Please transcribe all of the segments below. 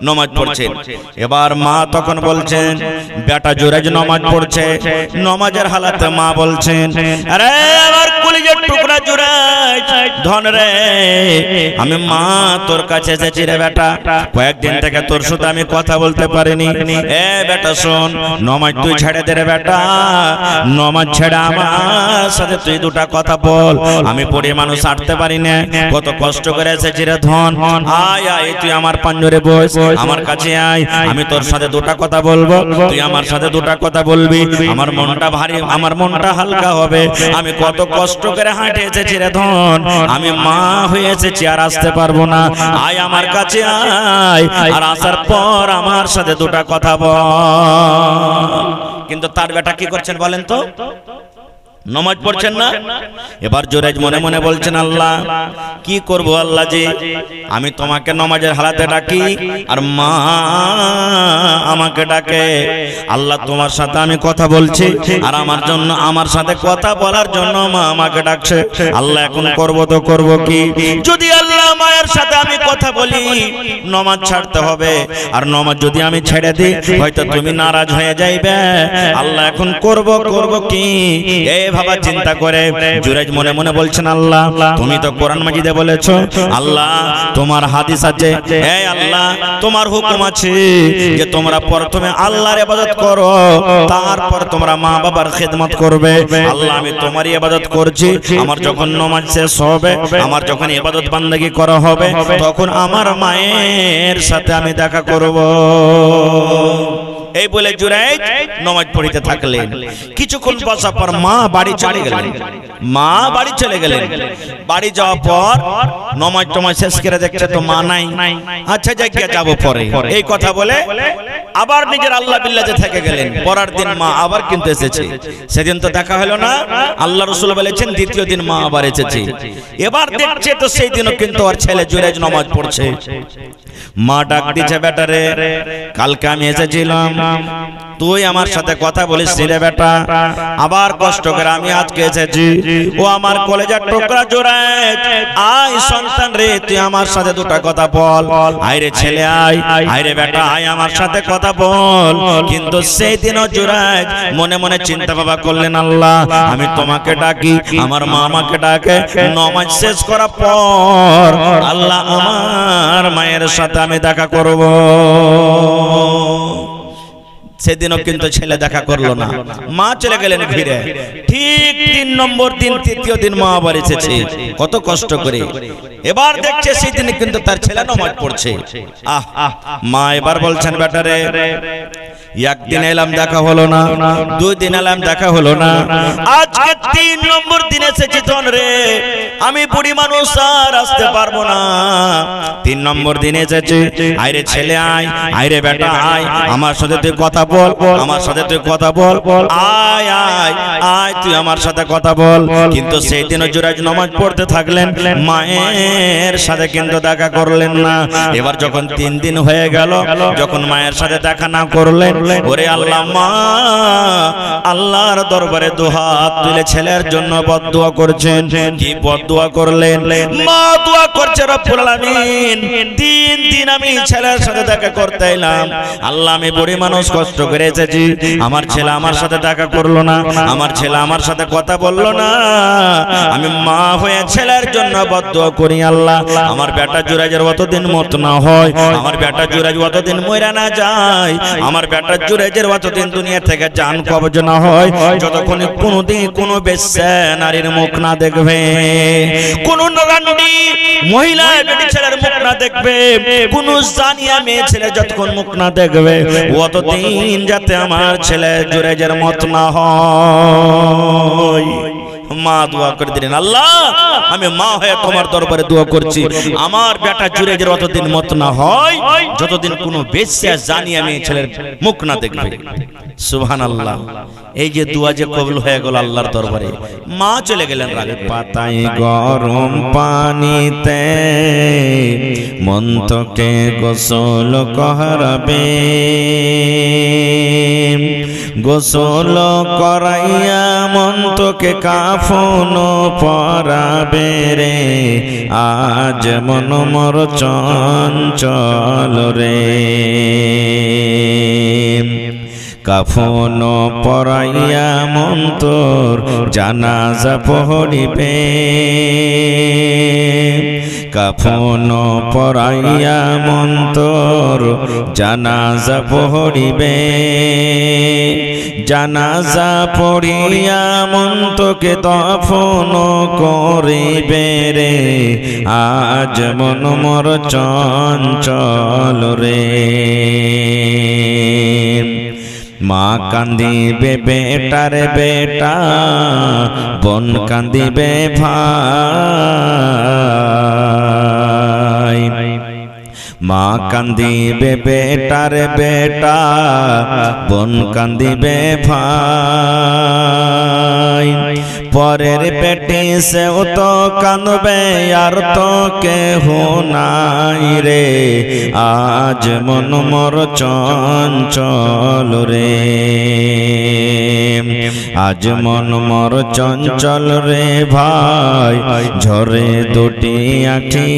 নামাজ পড়ছেন। এবার মা তখন বলছেন, বেটা জুরাইজ নামাজ পড়ছে, নামাজের হালাতে মা বলছেন, আরে আমার কলিজার টুকরা জুরাইজ ধন রে, আমি মা তোর কাছে এসেছি রে বেটা, কয়েকদিন থেকে তোর সাথে আমি কথা বলতে পারিনি। এ বেটা শোন, নামাজ তুই ছেড়ে দে রে বেটা, নামাজ ছেড়ে আমার সাথে তুই দুটা কথা বল। আমি পড়ে মানুষ আটতে পারি না, কত কষ্ট করে এসেছি রে ধন, আয় আয় তুই আমার পাঞ্জরে বস, আমার কাছে আয়, আমি তোর সাথে দুটা কথা বলবো, তুই আমার সাথে দুটা কথা বলবি, আমার মনটা ভারী, আমার মনটা হালকা হবে। আমি কত কষ্ট করে হাঁটে এসেছি রে ধন, আমি মা হয়ে এসেছি আর আসতে পারবো না, আয় আমার কাছে আয়, আর আসার পর আমার সাথে দুটা কথা বল। কিন্তু তার বেটা কি করছেন বলেন তো, নামাজ পড়ছেন না। এবার জুরাইজ মনে মনে বলছেন, আল্লাহ কি করব আল্লাহ জি, আমি তোমাকে নামাজের হালাতে ডাকি আর মা আমাকে ডাকে, আল্লাহ তোমার সাথে আমি কথা বলছি আর আমার জন্য, আমার সাথে কথা বলার জন্য মা আমাকে ডাকছে, আল্লাহ এখন করব তো করব কি, যদি আল্লাহ মায়ের সাথে আমি কথা বলি নামাজ ছাড়তে হবে, আর নামাজ যদি আমি ছেড়ে দিই হয়তো তুমি নারাজ হয়ে যাইবে, আল্লাহ এখন করব কি। এই ভাবা চিন্তা করে জুরাইজ মনে মনে বলছেন, আল্লাহ তুমি তো কোরআন মাজিদে বলেছো, আল্লাহ তোমার হাদিস আছে, হে আল্লাহ তোমার হুকুম আছে যে তোমরা প্রথমে আল্লাহর ইবাদত করো, তারপর তোমরা মা বাবার খিদমত করবে। আল্লাহ আমি তোমারই ইবাদত করছি, আমার যখন নামাজ শেষ হবে, আমার যখন ইবাদত বান্দাগি করা হবে, তখন আমার মায়ের সাথে আমি দেখা করব। এই বলে জুরাইজ নামাজ পড়িতে থাকলেন। কিছুক্ষণ বসার পর মা বাড়ি চলে গেলেন, মা বাড়ি চলে গেলেন। বাড়ি যাওয়ার পর নামাজ টমাজ শেষ করে দেখছে তো মা নাই, আচ্ছা যাই যাবো পরে, এই কথা বলে আবার নিজের আল্লাহ বিল্লাতে থেকে গেলেন। পরের দিন মা আবার কিন্তু এসেছে, সেদিন তো দেখা হলো না, আল্লাহ রাসূল বলেছেন দ্বিতীয় দিন মা আবার এসেছে। এবার দেখছে তো সেই দিনও কিন্তু আর ছেলে জুরাইজ নামাজ পড়ছে। মা ডাক দিচ্ছে, বেটা রে কালকে আমি এসেছিলাম, তুই আমার সাথে কথা বলিস রে বেটা, আবার কষ্ট করে আমি আজকে এসেছি, ও আমার কলেজার টুকরা জুরাইজ, আয় সন্তান রে তুই আমার সাথে দুটা কথা বল, আয় রে ছেলে আয়, আয় রে বেটা আয় আমার সাথে কথা বল। কিন্তু সেই দিনও জুরাইজ মনে মনে চিন্তা ভাবনা করলেন, আল্লাহ আমি তোমাকে ডাকি, আমার মা আমাকে ডাকে, নামাজ শেষ করার পর আল্লাহ আমার মায়ের সাথে আমি দেখা করব। সেদিনও কিন্তু ছেলে দেখা করলো না, মা চলে গেলেন ফিরে। ঠিক 3 নম্বর দিন, তৃতীয় দিন মা আবার এসেছে কত কষ্ট করে। এবার দেখছে সেই দিনে কিন্তু তার ছেলে নামাজ পড়ছে। মা এবার বলছেন, বেটা রে একদিন এলাম দেখা হলো না, 2 দিন এলাম দেখা হলো না, আজকে 3 নম্বর দিন এসেছি ধন রে, আমি বুড়ি মানুষ আর আসতে পারবো না, 3 নম্বর দিন এসেছি, আয় রে ছেলে আয়, আয় রে বেটা আয় আমার সাথে তুই কথা বল, আমার সাথে তুই কথা বল, আয় আয় আয় তুই আমার সাথে কথা বল। কিন্তু সেই দিনও জুরাইজ নামাজ পড়তে থাকলেন, মায়ের সাথে কিন্তু দেখা করলেন না। এবার যখন 3 দিন হয়ে গেল, যখন মায়ের সাথে দেখা না করলেন, ওরে আল্লাহ মা আল্লাহর দরবারে দুহাত তুলে ছেলের জন্য বদদুয়া করছেন। কি বদদুয়া করলেন? মা দোয়া করছে, রব্বুল আলামিন 3 দিন আমি ছেলের সাথে দেখা করতে এলাম, আল্লাহ আমি বুড়ি মানুষ কষ্ট করে এসেছি, আমার ছেলে আমার সাথে দেখা করলো না, আমার ছেলে আমার সাথে কথা বললো না, আমি মা হয়ে ছেলের জন্য বদদুয়া করি, আল্লাহ আমার বেটা জুরাইজের অতদিন মত না হয়, আমার বেটা জুরাইজ অতদিন মইরা না যায়, আমার বেটা জুরাইজের অতদিন দুনিয়া থেকে জান কবজ না হয়, যতক্ষণ কোনদিন কোন বেশ্যা নারীর মুখ না দেখবে, কোন নরান্ডি মহিলা বেটি ছেলের মুখ না দেখবে, কোন জানিয়া মেয়ে ছেলে যতক্ষণ মুখ না দেখবে, অতদিন যাতে আমার ছেলে জুরাইজের মত না হয়। মা দোয়া করে দিলেন, আল্লাহ আমি মা হয়ে তোমার দরবারে দোয়া করছি, আমার বেটা জুরাইজের অতদিন মত না হয় যতদিন কোনো বেশ্যা জানিয়া মেয়ে ছেলের মুখ না দেখবে। সুবহানাল্লাহ। এই যে দোয়া যে কবুল হয়ে গেল আল্লাহর দরবারে, মা চলে গেলেন রাগে। পাতায় গরম পানিতে মন্তকে গোসল করাবে, গোসল করাইয়া মনকে কাফন পরাবে রে আজ মন মোর চঞ্চল রে কাফন পরাইয়া মন তোর জানাজা পড়িবে কাফন পরাইয়া মন তোর জানাজা পড়িবে জানাজা পড়িয়া মন তোকে দফন করিবে রে আজ মন মোর চঞ্চল রে মা কান্দিবে বেটার বেটা বোন কান্দিবে ভাই মা কান্দিবে বেটার বেটা বোন কান্দিবে ভাই পরের পেটে সেও তো কাঁদবে আর তো কেহ নাই রে আজ মন মোর চঞ্চল রে আজ মন মোর চঞ্চল রে ভাই ঝরে দুটি আঁখি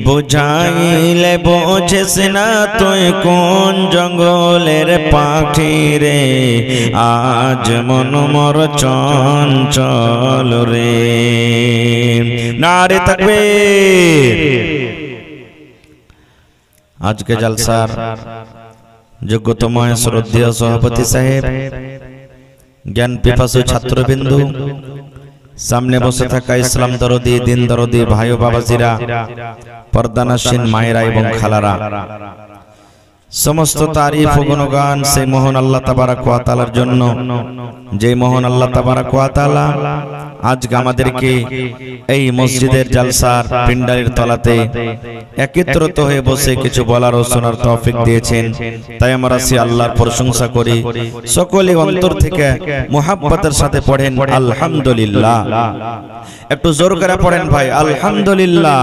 বুঝাইলে বোঝেস না তুই কোন জঙ্গলের পাখি রে আজ মন মোর চঞ্চল রে নারে তাকবীর। আজকে জলসার যোগ্যতম শ্রদ্ধেয় সভাপতি সাহেব, জ্ঞান পিপাসু ছাত্রবিন্দু, সামনে বসে থাকা ইসলাম দরদি দিন দরদি ভাই ও বাবাজিরা, পর্দানাসীন মায়েরা এবং খালারা, সমস্ত তারিফ ও গুণগান সেই মহান আল্লাহ তাবারাক ওয়া তাআলার জন্য, যে মহান আল্লাহ তাবারাক ওয়া তাআলা আজকে আমাদেরকে এই মসজিদের জলসার পিন্ডারের তলাতে একত্রিত হয়ে বসে কিছু বলার ও শোনার তৌফিক দিয়েছেন। তাই আমরা সেই আল্লাহর প্রশংসা করি। সকলে অন্তর থেকে মুহাব্বতের সাথে পড়েন আলহামদুলিল্লাহ। একটু জোর করে পড়েন ভাই আলহামদুলিল্লাহ।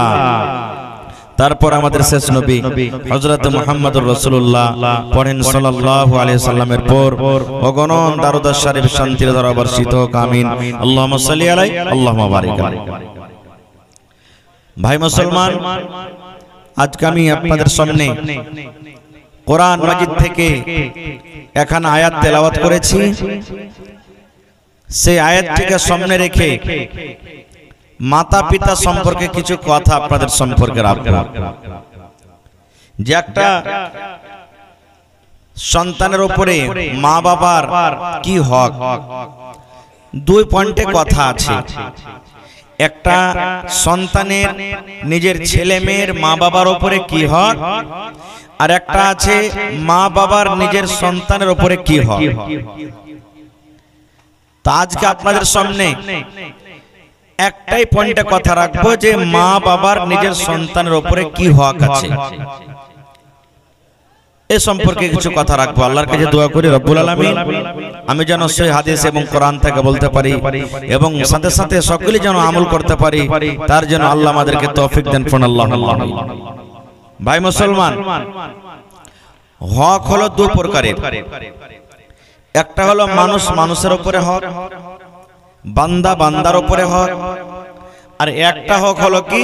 তারপর আমাদের শেষ নবী হযরত মুহাম্মদুর রাসূলুল্লাহ পড়েন সাল্লাল্লাহু আলাইহি সাল্লামের পর অগণন দারুদ শরীফ শান্তির ধারা বর্ষিত হোক আমিন। আল্লাহুম্মা সাল্লি আলাইহি আল্লাহুম্মা বারিক আলাইহি। ভাই মুসলমান, আজকে আমি আপনাদের সামনে কোরআন মাজিদ থেকে এখানে আয়াত তেলাওয়াত করেছি। সেই আয়াতটিকে সামনে রেখে মাতা পিতা সম্পর্কে কিছু কথা আপনাদের সম্পর্কে রাখবো। যে একটা সন্তানের উপরে মা বাবার কি হক, দুই পয়েন্টে কথা আছে। একটা সন্তানের নিজের ছেলে মেয়ের মা বাবার উপরে কি হক, আর একটা আছে মা বাবার নিজের সন্তানের উপরে কি হক। তা আজকে আপনাদের সামনে একটাই পয়েন্টে কথা রাখবো যে মা বাবার নিজের সন্তানের উপরে কি হক আছে, এ সম্পর্কে কিছু কথা রাখবো। আল্লাহর কাছে দোয়া করি রব্বুল আলামিন আমি যেন সেই হাদিস এবং কোরআন থেকে বলতে পারি এবং সাথে সাথে সকলে যেন আমল করতে পারি, তার জন্য আল্লাহ আমাদেরকে তৌফিক দেন। আল্লাহুম্মা আমিন। ভাই মুসলমান, হক হলো দুই প্রকারের। একটা হলো মানুষ মানুষের উপরে হক, বান্দা বান্দার উপরে হক, আর একটা হক হলো কি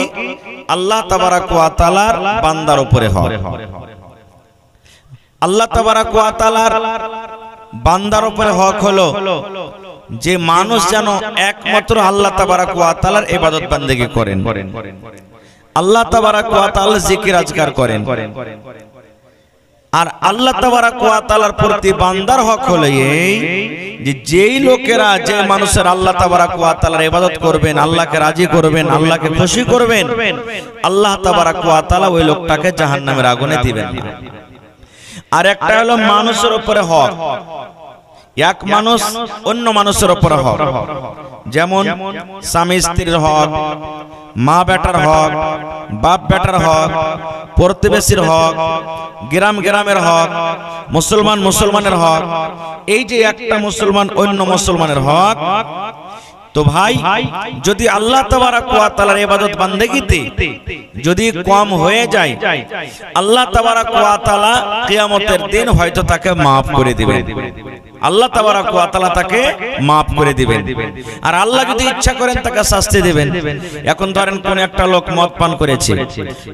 আল্লাহ তাবারাক ওয়া তাআলার বান্দার উপরে হক। আল্লাহ তাবারাক ওয়া তাআলার বান্দার উপরে হক হলো যে মানুষ যেন একমাত্র আল্লাহ তাবারাক ওয়া তাআলার ইবাদত বান্দেগি করেন, আল্লাহ তাবারাক ওয়া তাআলার জিকির আজকার করেন। আর আল্লাহ তাবারাক ওয়া তাআলার প্রতি বান্দার হক হলো এই যে যেই লোকেরা যে মানুষের আল্লাহ তাবারাক ওয়া তাআলার ইবাদত করবেন, আল্লাহকে রাজি করবেন, আল্লাহকে খুশি করবেন, আল্লাহ তাবারাক ওয়া তাআলা ওই লোকটাকে জাহান্নামের আগুনে দিবেন না। আর একটা হলো মানুষের উপরে হক, এক মানুষ অন্য মানুষের উপরে হক, যেমন স্বামী স্ত্রীর হক, মা বেটার হক, বাপ বেটার হক, প্রতিবেশীর হক, গ্রাম গ্রামের হক, মুসলমান মুসলমানের হক। এই যে একটা মুসলমান অন্য মুসলমানের হক, তো ভাই যদি আল্লাহ তাবারাক ওয়া তাআলার ইবাদত বান্দেগিতে যদি কম হয়ে যায়, আল্লাহ তাবারাক ওয়া তাআলা কিয়ামতের দিন হয়তো তাকে maaf করে দিবেন। আল্লাহ তাবারাক ওয়া তাআলা তাকে maaf করে দিবেন। আর আল্লাহ যদি ইচ্ছা করেন তাকে শাস্তি দিবেন। এখন ধরেন কোন একটা লোক মদ পান করেছে,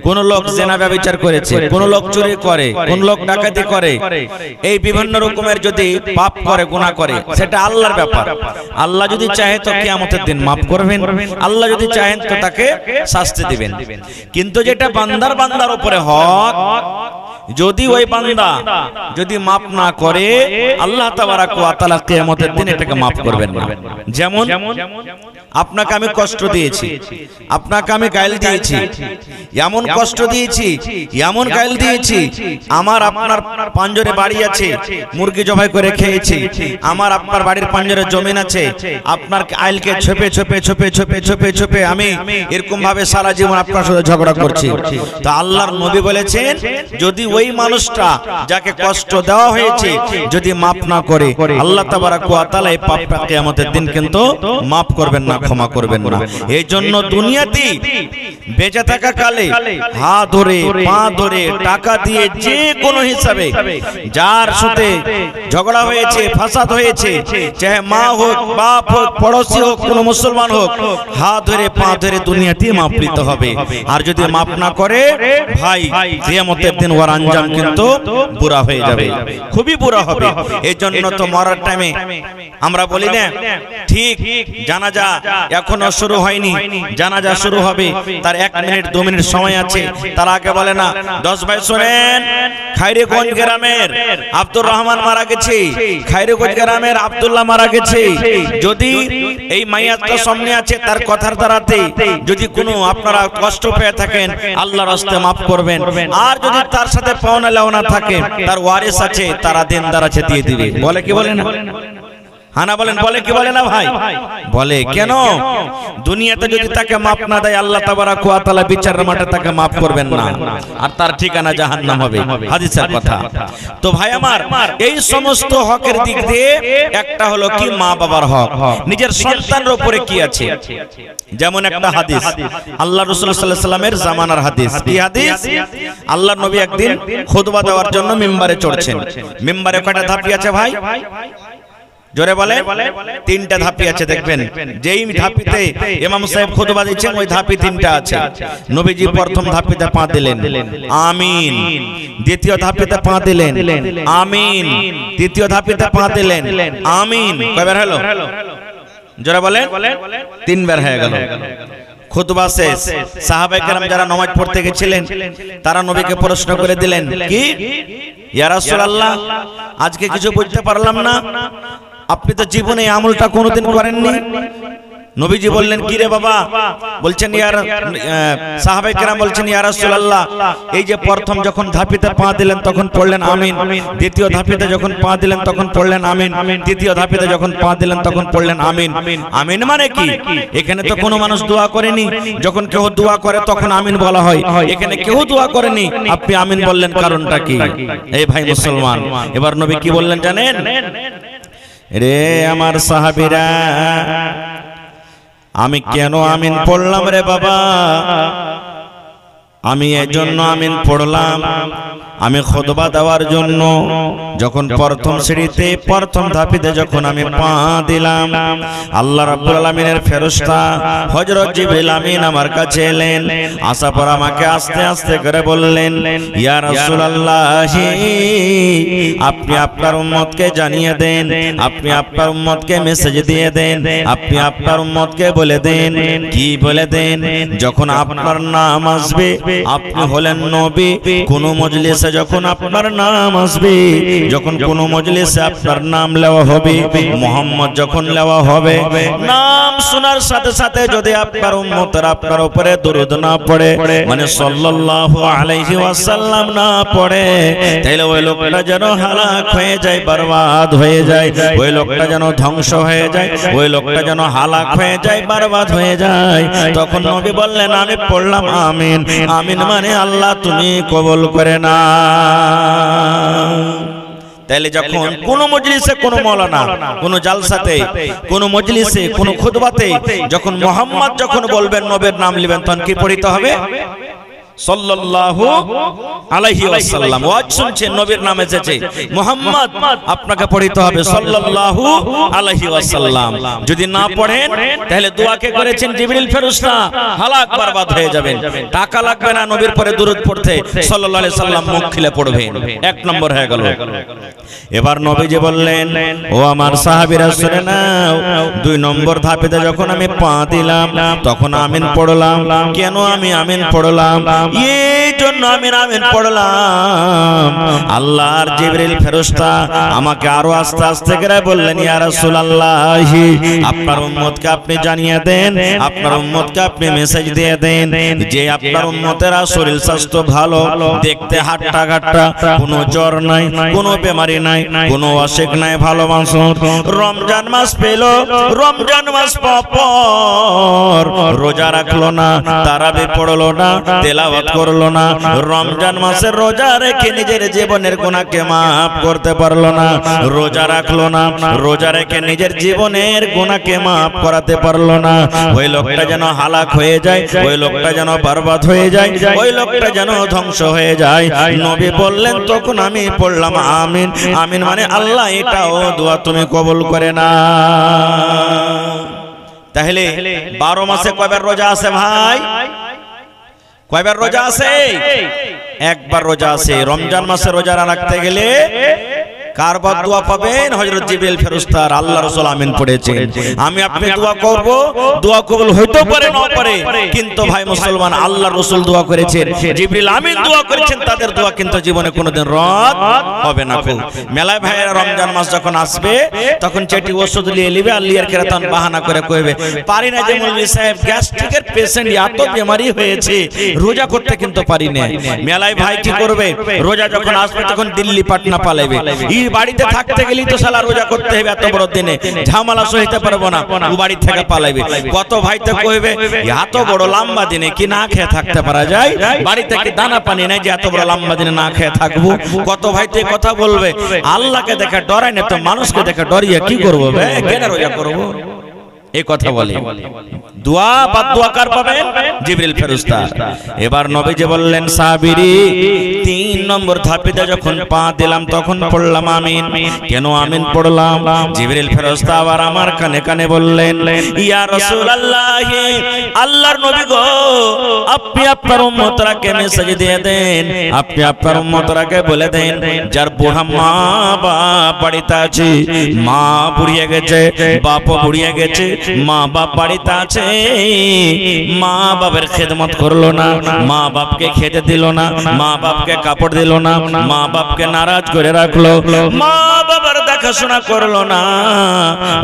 কোন লোক জিনা ব্যভিচার করেছে, কোন লোক চুরি করে, কোন লোক ডাকাতি করে, এই বিভিন্ন রকমের যদি পাপ করে, গুনাহ করে, সেটা আল্লাহর ব্যাপার। আল্লাহ যদি চাহে তো কিয়ামতের দিন maaf করবেন, আল্লাহ যদি চাহেন তো তাকে শাস্তি দিবেন। কিন্তু যেটা বান্দার উপরে হক, যদি ওই বান্দা যদি maaf না করে, আল্লাহ তাবারাক ওয়া তাআলা কিয়ামতের দিন এটাকে maaf করবেন না। যেমন আপনাকে আমি কষ্ট দিয়েছি, আপনাকে আমি গাইল দিয়েছি, এমন কষ্ট দিয়েছি, এমন গাইল দিয়েছি, আমার আপনার পাঞ্জরে বাড়ি আছে, মুরগি জবাই করে খেয়েছি, আমার আপনার বাড়ির পাঞ্জরে জমিন আছে, আপনার আইলকে ছোপে ছোপে ছোপে ছোপে ছোপে ছোপে আমি এরকম ভাবে সারা জীবন আপনার সাথে ঝগড়া করছি। তো আল্লাহর নবী বলেছেন, যদি ওই মানুষটা যাকে কষ্ট দেওয়া হয়েছে যদি maaf না করে, আল্লাহ তাবারাক ওয়া তাআলা এই পাপটা কিয়ামতের দিন কিন্তু maaf করবেন না, ক্ষমা করবেন না। এই জন্য দুনিয়াতে বেঁচে থাকা কালে হাত ধরে, পা ধরে, টাকা দিয়ে, যে কোনো হিসাবে যার সাথে ঝগড়া হয়েছে, ফাসাদ হয়েছে, চাহে মা হোক, বাপ হোক, পড়োশি হোক, কোন মুসলমান হোক, হাত ধরে, পা ধরে দুনিয়াতে maaf নিতে হবে। আর যদি maaf না করে ভাই, কিয়ামতের দিন ওর আঞ্জাম কিন্তু বুরা হয়ে যাবে, খুবই বুরা হবে। এই জন্য তো মরার টাইমে আমরা বলি না, ঠিক জানাজা এখনো শুরু হয়নি, জানাজা শুরু হবে, তার 1 মিনিট 2 মিনিট সময় আছে, তার আগে বলে না, 10 ভাই শুনেন, খাইরেগঞ্জ গ্রামের আব্দুর রহমান মারা গেছে, খাইরেগঞ্জ গ্রামের আব্দুল্লাহ মারা গেছে। যদি এই মাইয়াতটা সামনে আছে, তার কথার দ্বারাতে যদি কোনো আপনারা কষ্ট পেয়ে থাকেন, আল্লাহর রাস্তে maaf করবেন। আর যদি তার সাথে পাওনা লাওনা থাকে, তার ওয়ারিস আছে, তারা দেনদার আছে, দিয়ে দিবে। বলে কি বলে না? হানা বলেন, বলে কি বলে না ভাই? বলে। কেন? দুনিয়াতে যদি তাকে maaf না দেয়, আল্লাহ তাবারাক ওয়া তাআলা বিচারের মাঠে তাকে maaf করবেন না, আর তার ঠিকানা জাহান্নাম হবে, হাদিসের কথা। তো ভাই আমার, এই সমস্ত হকের দিক দিয়ে একটা হলো কি মা বাবার হক, নিজের সন্তানের উপরে কি আছে। যেমন একটা হাদিস, আল্লাহ রাসূল সাল্লাল্লাহু আলাইহি ওয়াসাল্লামের জামানার হাদিস। কি হাদিস? আল্লাহর নবী একদিন খুতবা দেওয়ার জন্য মিম্বারে চড়ছেন। মিম্বারে কয়টা ধাপি আছে ভাই? জোরে বলে। 3টা ধাপি আছে। দেখবেন যেই ধাপিতে ইমাম সাহেব খুতবা দিচ্ছেন, ওই ধাপি 3টা আছে। নবীজি প্রথম ধাপিতে পা দিলেন, আমিন। দ্বিতীয় ধাপিতে পা দিলেন, আমিন। তৃতীয় ধাপিতে পা দিলেন, আমিন। কয়বার হলো? জোরে বলেন। 3 বার হয়ে গেল। খুতবা শেষ। সাহাবায়ে কেরাম যারা নামাজ পড়তে গেছিলেন, তারা নবীকে প্রশ্ন করে দিলেন, কি ইয়া রাসূলুল্লাহ, আজকে কিছু বুঝতে পারলাম না, আপনি তো জীবনে এই আমলটা কোনোদিন করেননি। নবীজি বললেন, কি রে বাবা? বলছেন, সাহাবায়ে কেরাম বলছেন, ইয়া রাসূলুল্লাহ, এই যে প্রথম যখন ধাপিতে পা দিলেন তখন পড়লেন আমিন, দ্বিতীয় ধাপিতে যখন পা দিলেন তখন পড়লেন আমিন, তৃতীয় ধাপিতে যখন পা দিলেন তখন পড়লেন আমিন। আমিন মানে কি? এখানে তো কোনো মানুষ দোয়া করেনি, যখন কেউ দোয়া করে তখন আমিন বলা হয়। এখানে কেউ দোয়া করেনি, আপনি আমিন বললেন, কারণটা কি? এই ভাই মুসলমান, এবার নবী কি বললেন জানেন? রে আমার সাহাবীরা, আমি কেন আমিন পড়লাম রে বাবা? আমি এজন্য আমিন পড়লাম, আমি খুতবা দেওয়ার জন্য যখন প্রথম সিঁড়িতে প্রথম ধাপিতে যখন আমি পা দিলাম, আল্লাহ রাব্বুল আলামিনের ফেরেশতা হযরত জিবরিল আমিন আমার কাছে এলেন। আসার পর আমাকে আস্তে আস্তে করে বললেন, ইয়া রাসূলুল্লাহ, আপনি আপনার উম্মতকে জানিয়ে দেন, আপনি আপনার উম্মতকে মেসেজ দিয়ে দেন, আপনি আপনার উম্মতকে বলে দেন। কি বলে দেন? যখন আপনার নাম আসবে, আপনি হলেন নবী, কোন মজলিসে যখন আপনার নাম আসবে, যখন কোন মজলিসে আপনার নাম নেওয়া হবে, মুহাম্মদ যখন নেওয়া হবে, নাম শোনার সাথে সাথে যদি আপনার উম্মতরা আপনার উপরে দরুদ না পড়ে, মানে সাল্লাল্লাহু আলাইহি ওয়াসাল্লাম না পড়ে, তাহলে ওই লোকটা যেন হালাক হয়ে যায়, বরবাদ হয়ে যায়, ওই লোকটা যেন ধ্বংস হয়ে যায়, ওই লোকটা যেন হালাক হয়ে যায়, বরবাদ হয়ে যায়। তখন নবী বললেন, আমি পড়লাম আমিন। আমিন মানে আল্লাহ তুমি কবুল করে না। তাহলে যখন কোন মজলিসে, কোন মাওলানা, কোন জালসাতে, কোন মজলিসে, কোন খুতবাতে যখন মুহাম্মদ যখন বলবেন, নবীর নাম নেবেন, তখন কি পড়তে হবে? সাল্লাল্লাহু আলাইহি ওয়াসাল্লাম। ওয়াজ শুনছেন, নবীর নাম এসেছে, মুহাম্মদ, আপনাকে পড়তে হবে সাল্লাল্লাহু আলাইহি ওয়াসাল্লাম। যদি না পড়েন তাহলে দোয়া কে করেছেন? জিবরিল ফেরেশতা, হালাক বরবাদ হয়ে যাবেন। টাকা লাগবে না নবীর পরে দুরূদ পড়তে, সাল্লাল্লাহু আলাইহি সাল্লাম মুখ খুলে পড়বেন। এক নম্বর হয়ে গেল। এবার নবীজি বললেন, ও আমার সাহাবীরা শুনে নাও, 2 নম্বর ধাপেতে যখন আমি পা দিলাম তখন আমিন পড়লাম। কেন আমি আমিন পড়লাম? এই জন্য আমিন আমিন পড়লাম, আল্লাহর জিবরিল ফেরেশতা আমাকে আরো আস্তে আস্তে করে বললেন, ইয়া রাসূলুল্লাহ, আপনার উম্মতকে আপনি জানিয়ে দেন, আপনার উম্মতকে আপনি মেসেজ দিয়ে দেন যে আপনার উম্মতেরা শরীর স্বাস্থ্য ভালো, দেখতে হাট্টা ঘাট্টা, কোনো জ্বর নাই, কোনো বেমারি নাই, কোনো অসুখ নাই, ভালো মানুষ। রমজান মাস পেল, রমজান মাস পর রোজা রাখলো না, তারাবি পড়লো না, তেলাওয়াত করলো না, রমজান মাসের রোজা রেখে নিজের জীবনের গুনাহকে মাফ করতে পারলো না, রোজা রাখলো না, রোজা রেখে নিজের জীবনের গুনাহকে মাফ করাতে পারলো না, ওই লোকটা যেন হালাক হয়ে যায়, ওই লোকটা যেন বরবাদ হয়ে যায়, ওই লোকটা যেন ধ্বংস হয়ে যায়। নবী বললেন, তখন আমি পড়লাম আমিন। আমিন মানে আল্লাহ এটাও দোয়া তুমি কবুল করে না। তাহলে 12 মাসে কয়বার রোজা আছে ভাই? কয়বার রোজা আছে? একবার রোজা আছে। রমজান মাসে রোজা রাখতে গেলে কার দোয়া পাবেন? হযরত জিবরিল ফেরেশতার। আল্লাহ রাসূল আমিন পড়েছেন। আমি আপনি দোয়া করব, দোয়া কবুল হইতে পারে না পারে, কিন্তু ভাই মুসলমান, আল্লাহ রাসূল দোয়া করেছেন, জিবরিল আমিন দোয়া করেছেন, তাদের দোয়া কিন্তু জীবনে কোনোদিন রদ হবে না। মেলায় ভাইয়েরা রমজান মাস যখন আসবে তখন চেটি ওষুধ নিয়ে নিবে, আর লিয়ার কেরাতন বাহানা করে কইবে, পারি না যে মৌলভী সাহেব, গ্যাস্ট্রিকের পেশেন্ট, এত বেমারি হয়েছে, রোজা করতে কিন্তু পারি না। মেলায় ভাই কি করবে? রোজা যখন আসবে তখন দিল্লি পাটনা পালাইবে। বাড়িতে থাকতে গেলেই তো শালা রোজা করতে হবে, এত বড় দিনে ঝামেলা সইতে পারবো না, ও বাড়ি থেকে পালাইবে। কত ভাই তো কইবে, এত বড় লম্বা দিনে কি না খেয়ে থাকতে পারা যায়? বাড়িতে কি দানা পানি নাই যে এত বড় লম্বা দিনে না খেয়ে থাকবো? কত ভাই তো কথা বলবে। আল্লাহকে দেখে ডরাই না তো মানুষকে দেখে ডরিয়ে কি করবো? কেন রোজা করবো? এই কথা বলে। দোয়া বা দোয়া কার পাবেন? জিবরিল ফেরেশতা। এবার নবীজি বললেন, সাহাবীরি 3 নম্বর ধাপেতে যখন পা দিলাম তখন পড়লাম আমিন। কেন আমিন পড়লাম? জিবরিল ফেরেশতা আবার আমার কানে কানে বললেন, ইয়া রাসূলুল্লাহ, আল্লাহর নবী গো, আপনি আপনার উম্মতরাকে মেসেজ দিয়ে দেন, আপনি আপনার উম্মতরাকে বলে দেন, যার বুড়া মা বাপ বাড়িতে আছে, মা বুড়িয়ে গেছে, বাপও বুড়িয়ে গেছে, মা বাপ বাড়িতে আছে, মা বাবার খেদমত করলো না, মা বাপকে খেতে দিল না, মা বাপকে কাপড় দিল না, মা বাপকে নারাজ করে রাখলো, মা বাবার দেখাশোনা করলো না,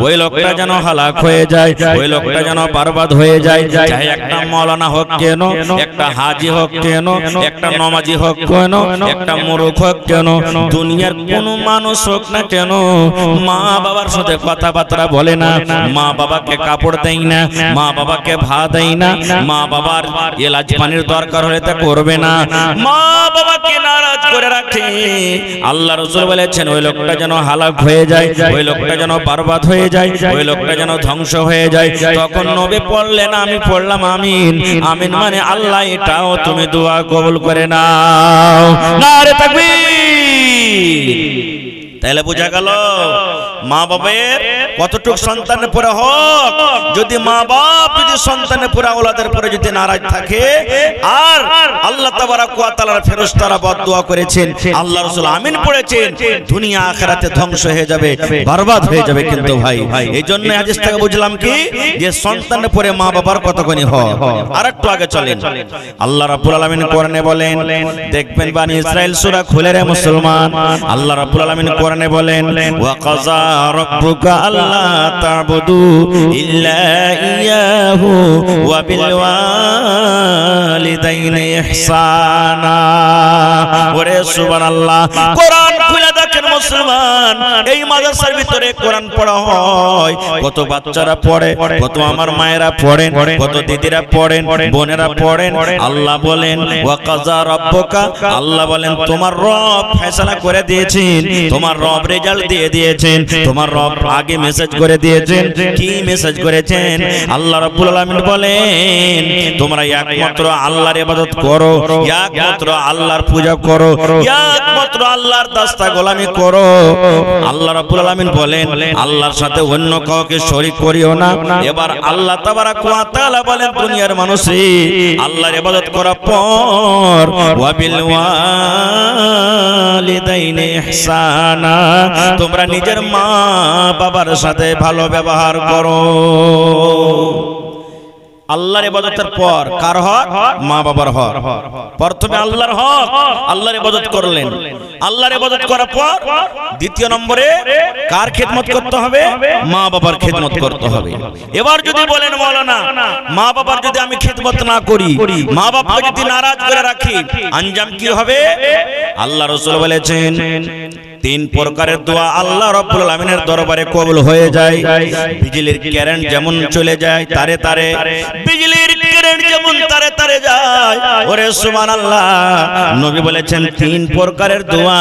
ওই লোকটা যেন হালাক হয়ে যায়, ওই লোকটা যেন বরবাদ হয়ে যায়। চাহে একটা মাওলানা হোক কেন, একটা হাজি হোক কেন, একটা নমাজি হোক কেন, একটা মুরুখ হোক কেন, দুনিয়ার কোন মানুষ হোক না কেন, মা বাবার সাথে কথাবার্তা বলে না, মা বাবাকে কাপড় দেয় না, মা বাবাকে ভাত দেয় না, মা বাবার এলাচ পানির দরকার হলে তা করবে না, মা বাবাকে নারাজ করে রাখে, আল্লাহ রাসূল বলেছেন ওই লোকটা যেন হালাক হয়ে যায়, ওই লোকটা যেন বরবাদ হয়ে যায়, ওই লোকটা যেন ধ্বংস হয়ে যায়। তখন নবী পড়লেন, আমি পড়লাম আমিন। আমিন মানে আল্লাহ এটাও তুমি দোয়া কবুল করে নাও। নারে তাকবীর। তাহলে বোঝা গেল মা বাবার কতটুক সন্তানের পরে হক। যদি মা বাপ যদি সন্তানের পরে আওলাদের পরে যদি নারাজ থাকে, আর আল্লাহ তাবারক ওয়া তাআলার ফেরেশতারা বদদুয়া করেছেন, আল্লাহ রাসূল আমিন পড়েছেন, দুনিয়া আখিরাতে ধ্বংস হয়ে যাবে, বরবাদ হয়ে যাবে। কিন্তু ভাই এইজন্য হাদিস থেকে বুঝলাম কি, যে সন্তানের পরে মা বাবার কতখানি হক। আরেকটু আগে চলেন, আল্লাহ রাব্বুল আলামিন কোরআনে বলেন, দেখবেন বনি ইসরাইল সূরা খুলে রে মুসলমান, আল্লাহ রাব্বুল আলামিন কোরআনে বলেন, ওয়া কাযা রাব্বুকা আল্লা তা'বুদু ইল্লা ইয়াহু ওয়া বিল ওয়ালিদাইনি ইহসানা। ওরে সুবহানাল্লাহ, কোরআন খুলে দেখেন এলাকার মুসলমান, এই মাদ্রাসার ভিতরে কোরআন পড়া হয়, কত বাচ্চারা পড়ে, কত আমার মায়েরা পড়েন, কত দিদিরা পড়েন, বোনেরা পড়েন। আল্লাহ বলেন ওয়া কাযা রাব্বুকা, আল্লাহ বলেন তোমার রব ফয়সালা করে দিয়েছেন, তোমার রব রেজাল্ট দিয়ে দিয়েছেন, তোমার রব আগে মেসেজ করে দিয়েছেন। কি মেসেজ করেছেন? আল্লাহ রাব্বুল আলামিন বলেন তোমরা একমাত্র আল্লাহর ইবাদত করো, একমাত্র আল্লাহর পূজা করো, একমাত্র আল্লাহর দাস্তা গোলামি করো। আল্লাহ রাব্বুল আলামিন বলেন আল্লাহর সাথে অন্য কাউকে শরীক করিও না। এবার আল্লাহ তাবারাক ওয়া তাআলা বলেন দুনিয়ার মানুষে আল্লাহর ইবাদত করার পর ওয়া বিল ওয়ালিদাইনি ইহসানা, তোমরা নিজের মা বাবার সাথে ভালো ব্যবহার করো। আল্লাহর ইবাদতের পর কার হক? মা বাবার হক। প্রথমে আল্লাহর হক, আল্লাহর ইবাদত করলেন। আল্লাহর ইবাদত করার পর দ্বিতীয় নম্বরে কার খেদমত করতে হবে? মা বাবার খেদমত করতে হবে। এবার যদি বলেন মাওলানা মা বাবার যদি আমি খেদমত না করি, মা বাবাকে যদি নারাজ করে রাখি, আঞ্জাম কি হবে? আল্লাহ রাসূল বলেছেন তিন প্রকারের দোয়া আল্লাহ রাব্বুল আলামিনের দরবারে কবুল হয়ে যায়। বিজলির কারেন্ট যেমন চলে যায় তারে তারে, বিজলির কারেন্ট যেমন তারে তারে যায়, ওরে সুবহানাল্লাহ। নবী বলেছেন তিন প্রকারের দোয়া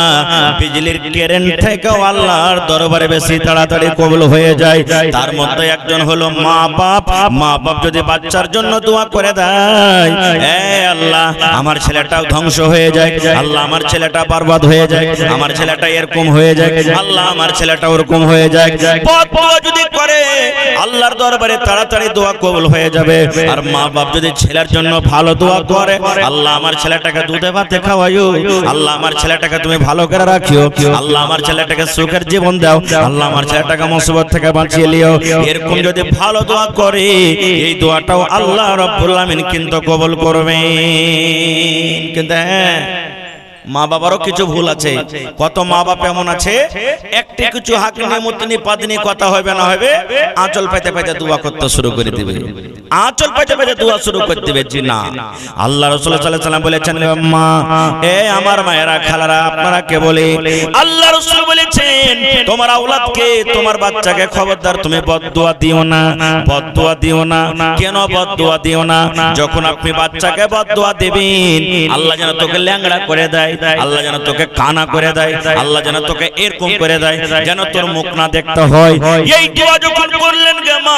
বিজলির কারেন্ট থেকেও আল্লাহর দরবারে বেশি তাড়াতাড়ি কবুল হয়ে যায়। তার মধ্যে একজন হলো মা বাপ। মা বাপ যদি বাচ্চার জন্য দোয়া করে দেয়, এ আল্লাহ আমার ছেলেটাও ধ্বংস হয়ে যায়, আল্লাহ আমার ছেলেটা বরবাদ হয়ে যায়, আমার ছেলেটা এরকম হয়ে যায়, আল্লাহ আমার ছেলেটা ওরকম হয়ে যায়, দোয়া যদি করে আল্লাহর দরবারে তাড়াতাড়ি দোয়া কবুল হয়ে যাবে। আর মা বাপ যদি ছেলের জন্য ভালো দোয়া করে, আল্লাহ আমার ছেলেটাকে দুধে ভাতে খাওয়াইও, আল্লাহ আমার ছেলেটাকে তুমি ভালো করে রাখিও, আল্লাহ আমার ছেলেটাকে সুখের জীবন দাও, আল্লাহ আমার ছেলেটাকে মুসিবত থেকে বাঁচিয়ে লিও, এরকম যদি ভালো দোয়া করে এই দোয়াটাও আল্লাহ রাব্বুল আলামিন কিন্তু কবুল করবেন। কিন্তু হ্যাঁ, মা বাবারও কিছু ভুল আছে। কত মা বাপ এমন আছে একটি কিছু হাকনি মুতনি পাদনি কথা হবে না হবে আঁচল পাইতে পাইতে দোয়া করতে শুরু করে দিবে, আঁচল পাইতে পাইতে দোয়া শুরু করে দিবে। জি না, আল্লাহ রাসূল সাল্লাল্লাহু আলাইহি ওয়াসাল্লাম বলেছেন মা, এ আমার মায়েরা খালারা আপনারা কে বলে, আল্লাহ রাসূল বলেছেন তোমার আওলাদকে তোমার বাচ্চাকে খবরদার তুমি বদদুয়া দিও না, বদদুয়া দিও না। কেন বদদুয়া দিও না? যখন আপনি বাচ্চাকে বদদুয়া দিবেন আল্লাহ যেন তোকে ল্যাংড়া করে দেয়, আল্লাহ যেন তোকে কানা করে দেয়, আল্লাহ যেন তোকে এরকম করে দেয় যেন তোর মুখ না দেখতে হয়। এই দোয়া যখন করলেন গে মা,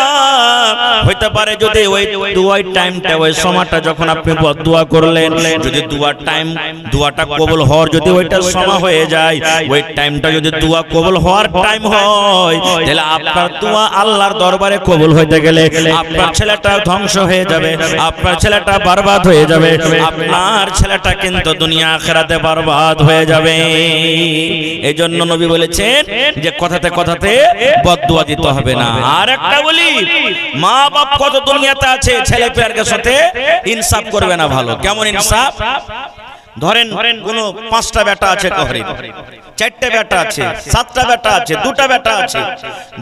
হইতে পারে যদি ওই দোয়ার টাইমটা ওই সময়টা যখন আপনি বদদুয়া করলেন, যদি দোয়ার টাইম দোয়াটা কবুল হওয়ার যদি ওইটা সময় হয়ে যায়, ওই টাইমটা যদি দোয়া কবুল হওয়ার টাইম হয়, তাহলে আপনার দোয়া আল্লাহর দরবারে কবুল হইতে গেলে আপনার ছেলেটা ধ্বংস হয়ে যাবে, আপনার ছেলেটা বরবাদ হয়ে যাবে, আপনার ছেলেটা কিন্তু দুনিয়া আখিরাতে বরবাদ হয়ে যাবে। এই জন্য নবী বলেছেন যে কথাতে কথাতে বদদুয়া দিতে হবে না। আর একটা বলি, মা বাপ কত দুনিয়াতে আছে ছেলে পেয়ারের সাথে ইনসাফ করবে না ভালো। কেমন ইনসাফ? ধরেন কোন 5টা বেটা আছে, ঘরে 4টে বেটা আছে, 7টা বেটা আছে, 2টা বেটা আছে।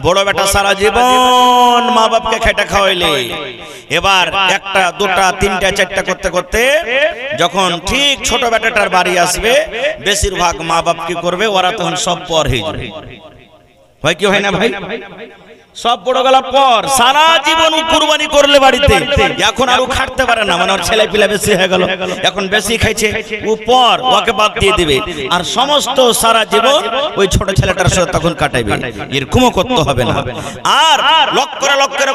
বড় বেটা সারা জীবন মা বাপকে খেটে খাওয়াইলে, এবার 1টা 2টা 3টা 4টা করতে করতে যখন ঠিক ছোট বেটাটার বাড়ি আসবে, বেশিরভাগ মা বাপ কি করবে, ওরা তখন সব পর হয়ে যাবে। হয় কি হয় না ভাই? সব বড় গলা পর, সারা জীবন কুরবানি করলে বাড়িতে, এখন আর ও খাটতে পারে না, মানে ওর ছেলে পিলা বেশি হয়ে গেল, এখন বেশি খাইছে, ও পর ওকে বাদ দিয়ে দিবে, আর সমস্ত সারা জীবন ওই ছোট ছেলেটার সাথে তখন কাটাইবে। এরকমও করতে হবে না। আর লক্ষ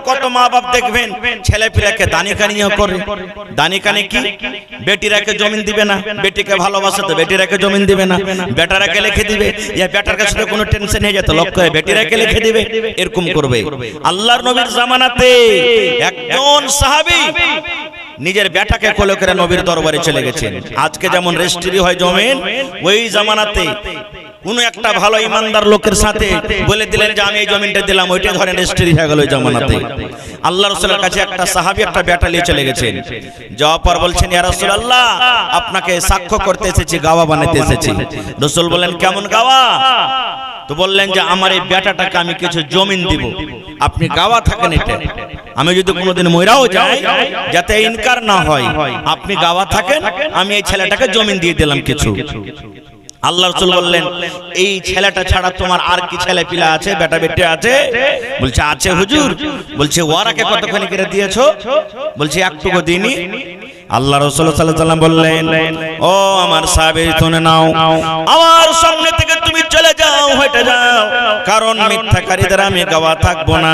কত মা বাপ দেখবেন ছেলে পিলাকে দানি কানিও করে। দানি কানি কি? বেটিরাকে জমিন দিবে না, বেটিকে ভালোবাসে তো বেটিরাকে জমিন দিবে না, বেটারাকে লিখে দিবে, ইয়া বেটার কাছে কোনো টেনশন হয়ে যেত লক্ষ্য বেটিরাকে লিখে দিবে, এরকম করবে। আল্লাহর নবীর জামানাতে একজন সাহাবী নিজের বেটাকে কোলে করে নবীর দরবারে চলে গেছেন। আজকে যেমন রেজিস্ট্রি হয় জমিন, ওই জামানাতে কোন একটা ভালো ইমানদার লোকের সাথে বলে দিলেন যে আমি এই জমিনটা দিলাম, ওইটা ধরে রেজিস্ট্রি হয়ে গেল ওই জামানাতে। আল্লাহ রাসূলের কাছে একটা সাহাবী একটা বেটা নিয়ে চলে গেছেন, যাওয়ার পর বলছেন ইয়া রাসূলুল্লাহ আপনাকে সাক্ষ্য করতে এসেছি, গাওয়া বানাতে এসেছি। রাসূল বলেন কেমন গাওয়া? তো বললেন যে আমার এই বেটাটাকে আমি কিছু জমিন দিব, আপনি গাওয়া থাকেন, এটা আমি যদি কোনোদিন মইরাও যাই যাতে ইনকার না হয়, আপনি গাওয়া থাকেন, আমি এই ছেলেটাকে জমিন দিয়ে দিলাম কিছু। আল্লাহ রাসূল বললেন এই ছেলেটা ছাড়া তোমার আর কি ছেলে পিলা আছে, বেটা বেটি আছে? বলছে আছে হুজুর। বলছে ওরাকে কতখানি করে দিয়েছো? বলছে একটুকু দিইনি। আল্লাহ রাসূল সাল্লাল্লাহু আলাইহি ওয়াসাল্লাম বললেন ও আমার সাহাবী শুনে নাও, আমার সামনে থেকে তুমি চলে যাও, হেঁটে যাও, কারণ মিথ্যাকারীদের আমি গাওয়া থাকবো না।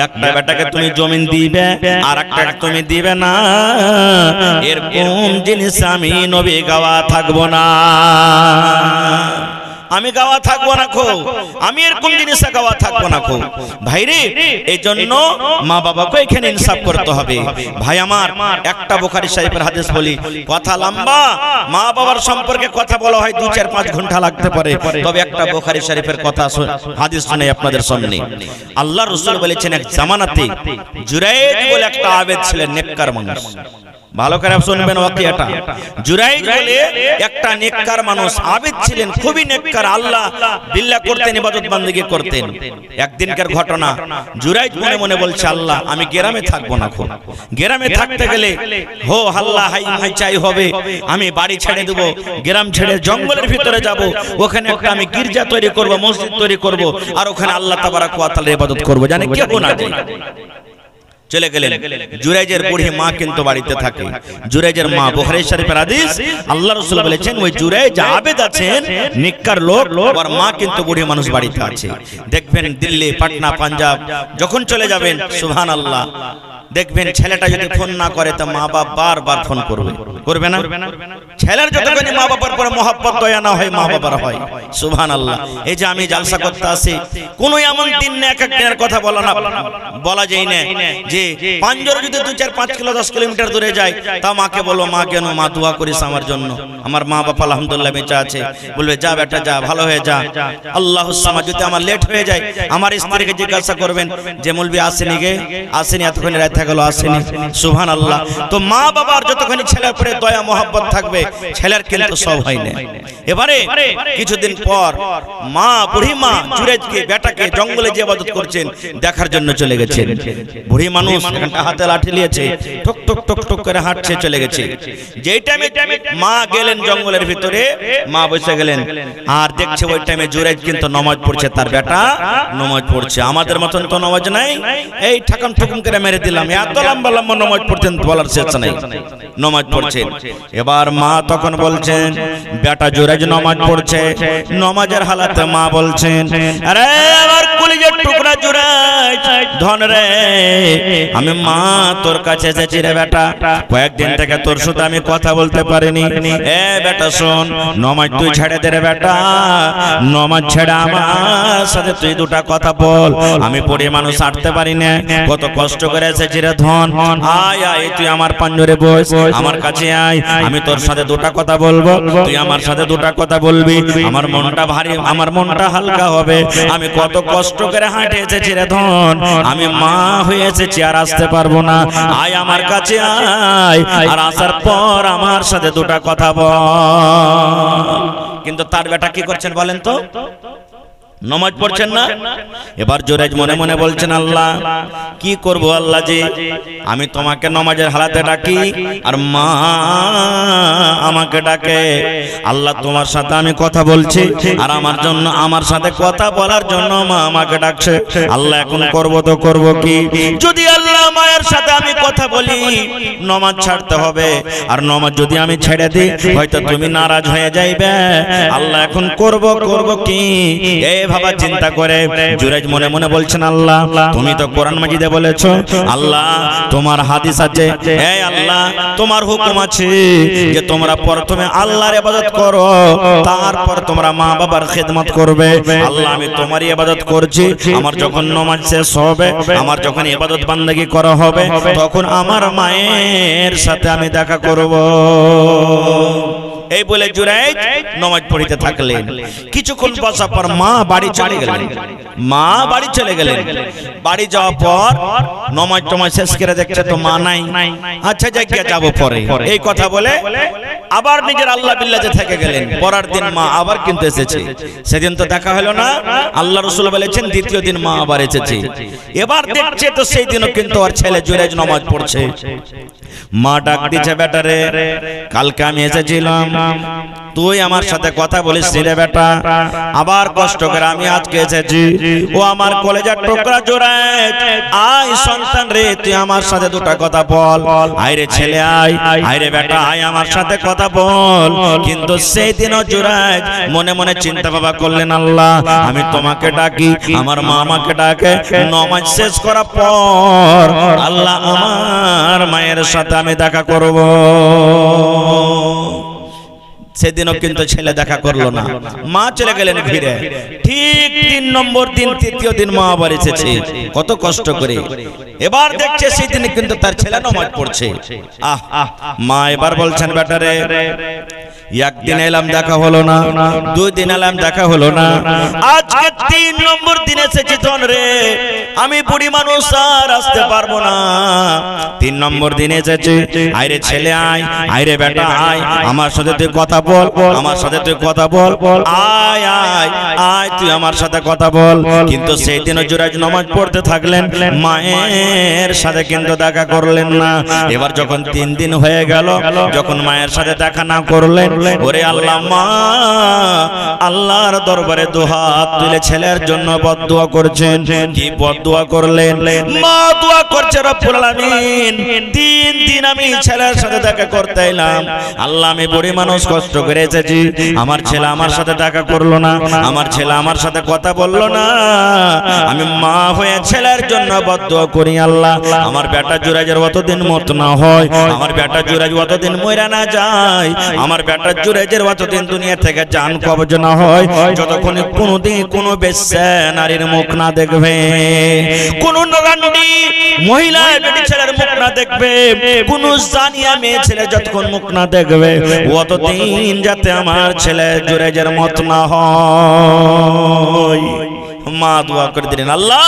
একটা বেটাকে তুমি জমিন দিবে আর একটা তুমি দিবে না, এরকম জিনিস আমি নবী গাওয়া থাকবো না, আমি গাওয়া থাকবো না খো, আমি এরকম জিনিস গাওয়া থাকবো না খো। ভাইরে এই জন্য মা বাবাকে এখানে ইনসাফ করতে হবে। ভাই আমার একটা বুখারী শরীফের হাদিস বলি, কথা লম্বা, মা বাবার সম্পর্কে কথা বলা হয় 2-4-5 ঘন্টা লাগতে পারে, তবে একটা বুখারী শরীফের কথা হাদিস শুনে আপনাদের সামনে। আল্লাহর রাসূল বলেছেন এক জামানাতে জুরাইজ বলে একটা আবেদ ছিলেন, নেককার মানুষ। ভালো করে শুনবেন ওয়াকিয়াটা। জুরাইজ বলে একটা নেককার মানুষ, আবেদ ছিলেন, খুবই নেককার, আল্লাহ বিল্লাহ করতেন, ইবাদত বান্দেগি করতেন। একদিনকার ঘটনা, জুরাইজ মনে মনে বলছে আল্লাহ আমি গ্রামে থাকবো না, গ্রামে থাকতে গেলে হো হাল্লা হাই হাই চাই হবে, আমি বাড়ি ছেড়ে দেবো, গ্রাম ছেড়ে জঙ্গলের ভিতরে যাব, ওখানে একটা আমি গির্জা তৈরি করব, মসজিদ তৈরি করব, আর ওখানে আল্লাহ তাবারাক ওয়া তাআলার ইবাদত করব, জানি কেউ না যায়। চলে গেলেন। জুরাইজের বুড়ি মা কিন্তু বাড়িতে থাকে। জুরাইজের মা, বুখারী শরীফের হাদিস, আল্লাহ রাসূল বলেছেন ওই জুরাইজ আবেদ আছেন, নেককার লোক, আর মা কিন্তু বুড়ি মানুষ বাড়িতে আছে। দেখবেন দিল্লি, পাটনা, পাঞ্জাব যখন চলে যাবেন, সুবহানাল্লাহ, দেখবেন ছেলেটা যদি ফোন না করে তো মা বাবা বারবার ফোন করবে, করবে না? ছেলের যতখানি মা বাবার পরে মহব্বত দয়া না হয়, মা বাবার হয়। সুবহানাল্লাহ। এই যে আমি জালসা করতে আসি, কোন এমন দিন না এক এক দিনের কথা বলা যায় না যে পাঞ্জরে যদি 2-4-5 কিলো 10 কিলোমিটার দূরে যায় তা মাকে বলো মা কেন, মা দোয়া করিস আমার জন্য, আমার মা বাবা আলহামদুলিল্লাহ বেঁচে আছে, বলবে যা বেটা যা, ভালো হয়ে যা। আল্লাহুস সামাদ। যদি আমার লেট হয়ে যায় আমার স্ত্রীকে জিজ্ঞাসা করবেন যে মৌলভী আসেনি গে, আসেনি, এতক্ষণ রাত গেল আসেনি। সুবহানাল্লাহ। তো মা বাবার যতখানি ছেলের উপরে দয়া মহব্বত থাকবে, ছেলের কিন্তু সব হয় না। এবারে কিছুদিন পর মা, বুড়ি মা জুরাইজকে বেটাকে জঙ্গলে যে ইবাদত করছেন দেখার জন্য চলে গেছেন। বুড়ি মানুষ একটা হাতে লাঠি নিয়েছে, টক টক টক টক করে হাঁটছে, চলে গেছে। যেই টাইমে মা গেলেন জঙ্গলের ভিতরে, মা বসে গেলেন আর দেখছে ওই টাইমে জুরাইজ কিন্তু নামাজ পড়ছে, তার বেটা নামাজ পড়ছে। আমাদের মতন তো নামাজ নাই, এই ঠাকাম ঠুকুম করে মেরে দিলাম, এত লম্বা লম্বা নামাজ পড়তেন বলার শেষ নাই, নামাজ পড়ছেন। এবার মা তখন বলছেন বেটা জুরাইজ নামাজ পড়ছে, নামাজের হালাতে মা বলছেন আরে আমার কলিজার টুকরা জুরাইজ ধন রে, আমি মা তোর কাছে এসেছি রে বেটা, কয়েকদিন থেকে তোর সাথে আমি কথা বলতে পারিনি, এ বেটা শোন, নামাজ তুই ছেড়ে দে রে বেটা, নামাজ ছেড়ে আমার সাথে তুই দুটা কথা বল, আমি পড়ে মানুষ হাঁটতে পারি না, কত কষ্ট করে এসেছি রে ধন, আয় আয় তুই আমার পাঞ্জরে বস, আমার কাছে আয়, আমি তোর সাথে দুটা কথা বলবো, তুই আমার সাথে দুটা কথা বলবি, আমার মনটা ভারী, আমার মনটা হালকা হবে, আমি কত কষ্ট করে হাঁটে এসেছি রে ধন, আমি মা হয়ে এসেছি আর আসতে পারবো না, আয় আমার কাছে আয়, আর আসার পর আমার সাথে দুটা কথা বল। কিন্তু তার বেটা কি করছেন বলেন তো? নামাজ পড়ছেন না। এবার জুরাইজ মনে মনে বলছেন আল্লাহ কি করব আল্লাহ, যে আমি তোমাকে নামাজের হালাতে ডাকি আর মা আমাকে ডাকে, আল্লাহ তোমার সাথে আমি কথা বলছি আর আমার জন্য, আমার সাথে কথা বলার জন্য মা আমাকে ডাকছে, আল্লাহ এখন করব তো করব কি? যদি আল্লাহ মায়ের সাথে আমি কথা বলি নামাজ ছাড়তে হবে, আর নামাজ যদি আমি ছেড়ে দিই হয়তো তুমি নারাজ হয়ে যাইবে, আল্লাহ এখন করব কি? এই ভাবা চিন্তা করে জুরাইজ মনে মনে বলছেন আল্লাহ তুমি তো কোরআন মাজিদে বলেছো, আল্লাহ তোমার হাদিস আছে, এই আল্লাহ তোমার হুকুম আছে যে তোমরা প্রথমে আল্লাহর ইবাদত করো, তারপর তোমরা মা বাবার খিদমত করবে, আল্লাহ আমি তোমারই ইবাদত করছি, আমার যখন নামাজ শেষ হবে, আমার যখন ইবাদত বান্দেগি করা হবে, তখন আমার মায়ের সাথে আমি দেখা করব। এই বলে জুরাইজ নামাজ পড়িতে থাকলেন। কিছুক্ষণ বসার পর মা বাড়ি চলে গেলেন, মা বাড়ি চলে গেলেন। বাড়ি যাওয়ার পর নামাজ টামাজ শেষ করে দেখছে তো মা নাই, আচ্ছা যাই গিয়ে যাবো পরে, এই কথা বলে আবার নিজের আল্লাহ বিল্লাহে থেকে গেলেন। পরের দিন মা আবার কিন্তু এসেছে, সেদিন তো দেখা হলো না, আল্লাহ রাসূল বলেছেন দ্বিতীয় দিন মা আবার এসেছে। এবার দেখছে তো সেই দিনও কিন্তু ওর ছেলে জুরাইজ নামাজ পড়ছে। মা ডাক দিচ্ছে বেটারে কালকে আমি এসেছিলাম, তুই আমার সাথে কথা বলিস রে বেটা, আবার কষ্ট করে আমি আজকে এসেছি। ও আমার কলেজার টুকরা জুরাইজ, আয় সন্তান রে, তুই আমার সাথে দুটো কথা বল। আয় রে ছেলে, আয়, আয় রে বেটা, আয় আমার সাথে কথা বল। কিন্তু সেই দিনও জুরাইজ মনে মনে চিন্তা ভাবনা করলেন, আল্লাহ আমি তোমাকে ডাকি, আমার মা আমাকে ডাকে, নামাজ শেষ করার পর আল্লাহ আমার মায়ের সাথে আমি দেখা করব। সেদিনও কিন্তু ছেলে দেখা করলো না, মা চলে গেলেন ঘিরে। ঠিক 3 নম্বর দিন, তৃতীয় দিন মা আবার এসেছে, কত কষ্ট করে। এবার দেখছে সেই দিন কিন্তু তার ছেলে নামাজ পড়ছে। মা এবার বলছেন, বেটারে একদিন এলাম দেখা হলো না, 2 দিন এলাম দেখা হলো না, আজকে 3 নম্বর দিন এসেছি তখন রে, আমি বুড়ি মানুষ আর আসতে পারবো না, 3 নম্বর দিন এসেছি। আয় রে ছেলে, আয়, আয় রে বেটা, আয় আমার সাথে তুই কথা বল, আমার সাথে তুই কথা বল, আয় আয় আয় তুই আমার সাথে কথা বল। কিন্তু সেই দিনও জুরাইজ নামাজ পড়তে থাকলেন, মায়ের সাথে কিন্তু দেখা করলেন না। এবার যখন 3 দিন হয়ে গেল, যখন মায়ের সাথে দেখা না করলেন, ওরে আল্লাহ, মা আল্লাহর দরবারে দুহাত তুলে ছেলের জন্য বদদুয়া করছেন। কি বদদুয়া করলেন? মা দোয়া করছে, রব্বুল আলামিন 3 দিন আমি ছেলের সাথে দেখা করতে এলাম, আল্লাহ আমি বুড়ি মানুষ কষ্ট করে এসেছি, আমার ছেলে আমার সাথে দেখা করলো না, আমার ছেলে আমার সাথে কথা বললো না, আমি মা হয়ে ছেলের জন্য বদদুয়া করি, আল্লাহ আমার বেটা জুরাইজের অতদিন মত না হয়, আমার বেটা জুরাইজ অতদিন মইরা না যায়, আমার বেটা জুরাইজের অতদিন দুনিয়া থেকে জান কবজ না হয়, যতক্ষণ কোনদিন কোনো বেশ্যা নারীর মুখ না দেখবে, কোন নগান্ডি মহিলা বেটি ছেলের মুখ না দেখবে, কোন জানিয়া মেয়ে ছেলে যতক্ষণ মুখ না দেখবে, অতদিন যাতে আমার ছেলে জুরাইজের মত না হয়। মা দোয়া করে দিলেন, আল্লাহ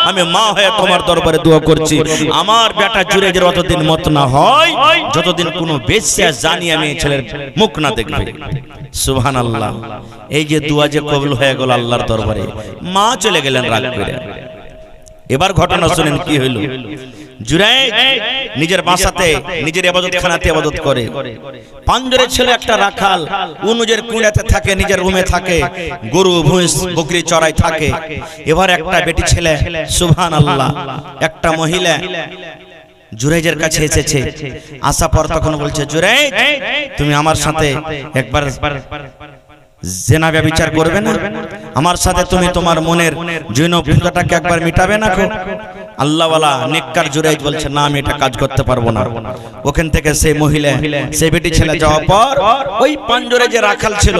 আমি মা হয়ে তোমার দরবারে দোয়া করছি, আমার বেটা জুরাইজের অতদিন মত না হয় যতদিন কোনো বেশ্যা জানিয়া মেয়ে ছেলের মুখ না দেখবে। সুবহানাল্লাহ। এই যে দোয়া যে কবুল হয়ে গেল আল্লাহর দরবারে, মা চলে গেলেন রাগ করে। এবার ঘটনা শুনেন কি হইল। জুরাইজ নিজের বাসাতে, নিজের ইবাদতখানাতে ইবাদত করে, পাঞ্জরে ছিল একটা রাখাল, ও নিজের কুঁড়াতে থাকে, নিজের রুমে থাকে, গরু ভুঁস বকরি চড়াই থাকে। এবার একটা বেটি ছেলে, সুবহানাল্লাহ, একটা মহিলা জুরাইজের কাছে এসেছে। আসা পর তখন বলছে, জুরাইজ তুমি আমার সাথে একবার জিনা ব্যভিচার করবে না? আমার সাথে তুমি তোমার মনের জৈনতাটাকে একবার মিটাবে না? আল্লাহওয়ালা নেককার জুরাইজ বলছে, না আমি এটা কাজ করতে পারবো না। ওখান থেকে সেই মহিলা, সেই বেটি ছেলে যাওয়ার পর ওই পাঞ্জরে যে রাখাল ছিল,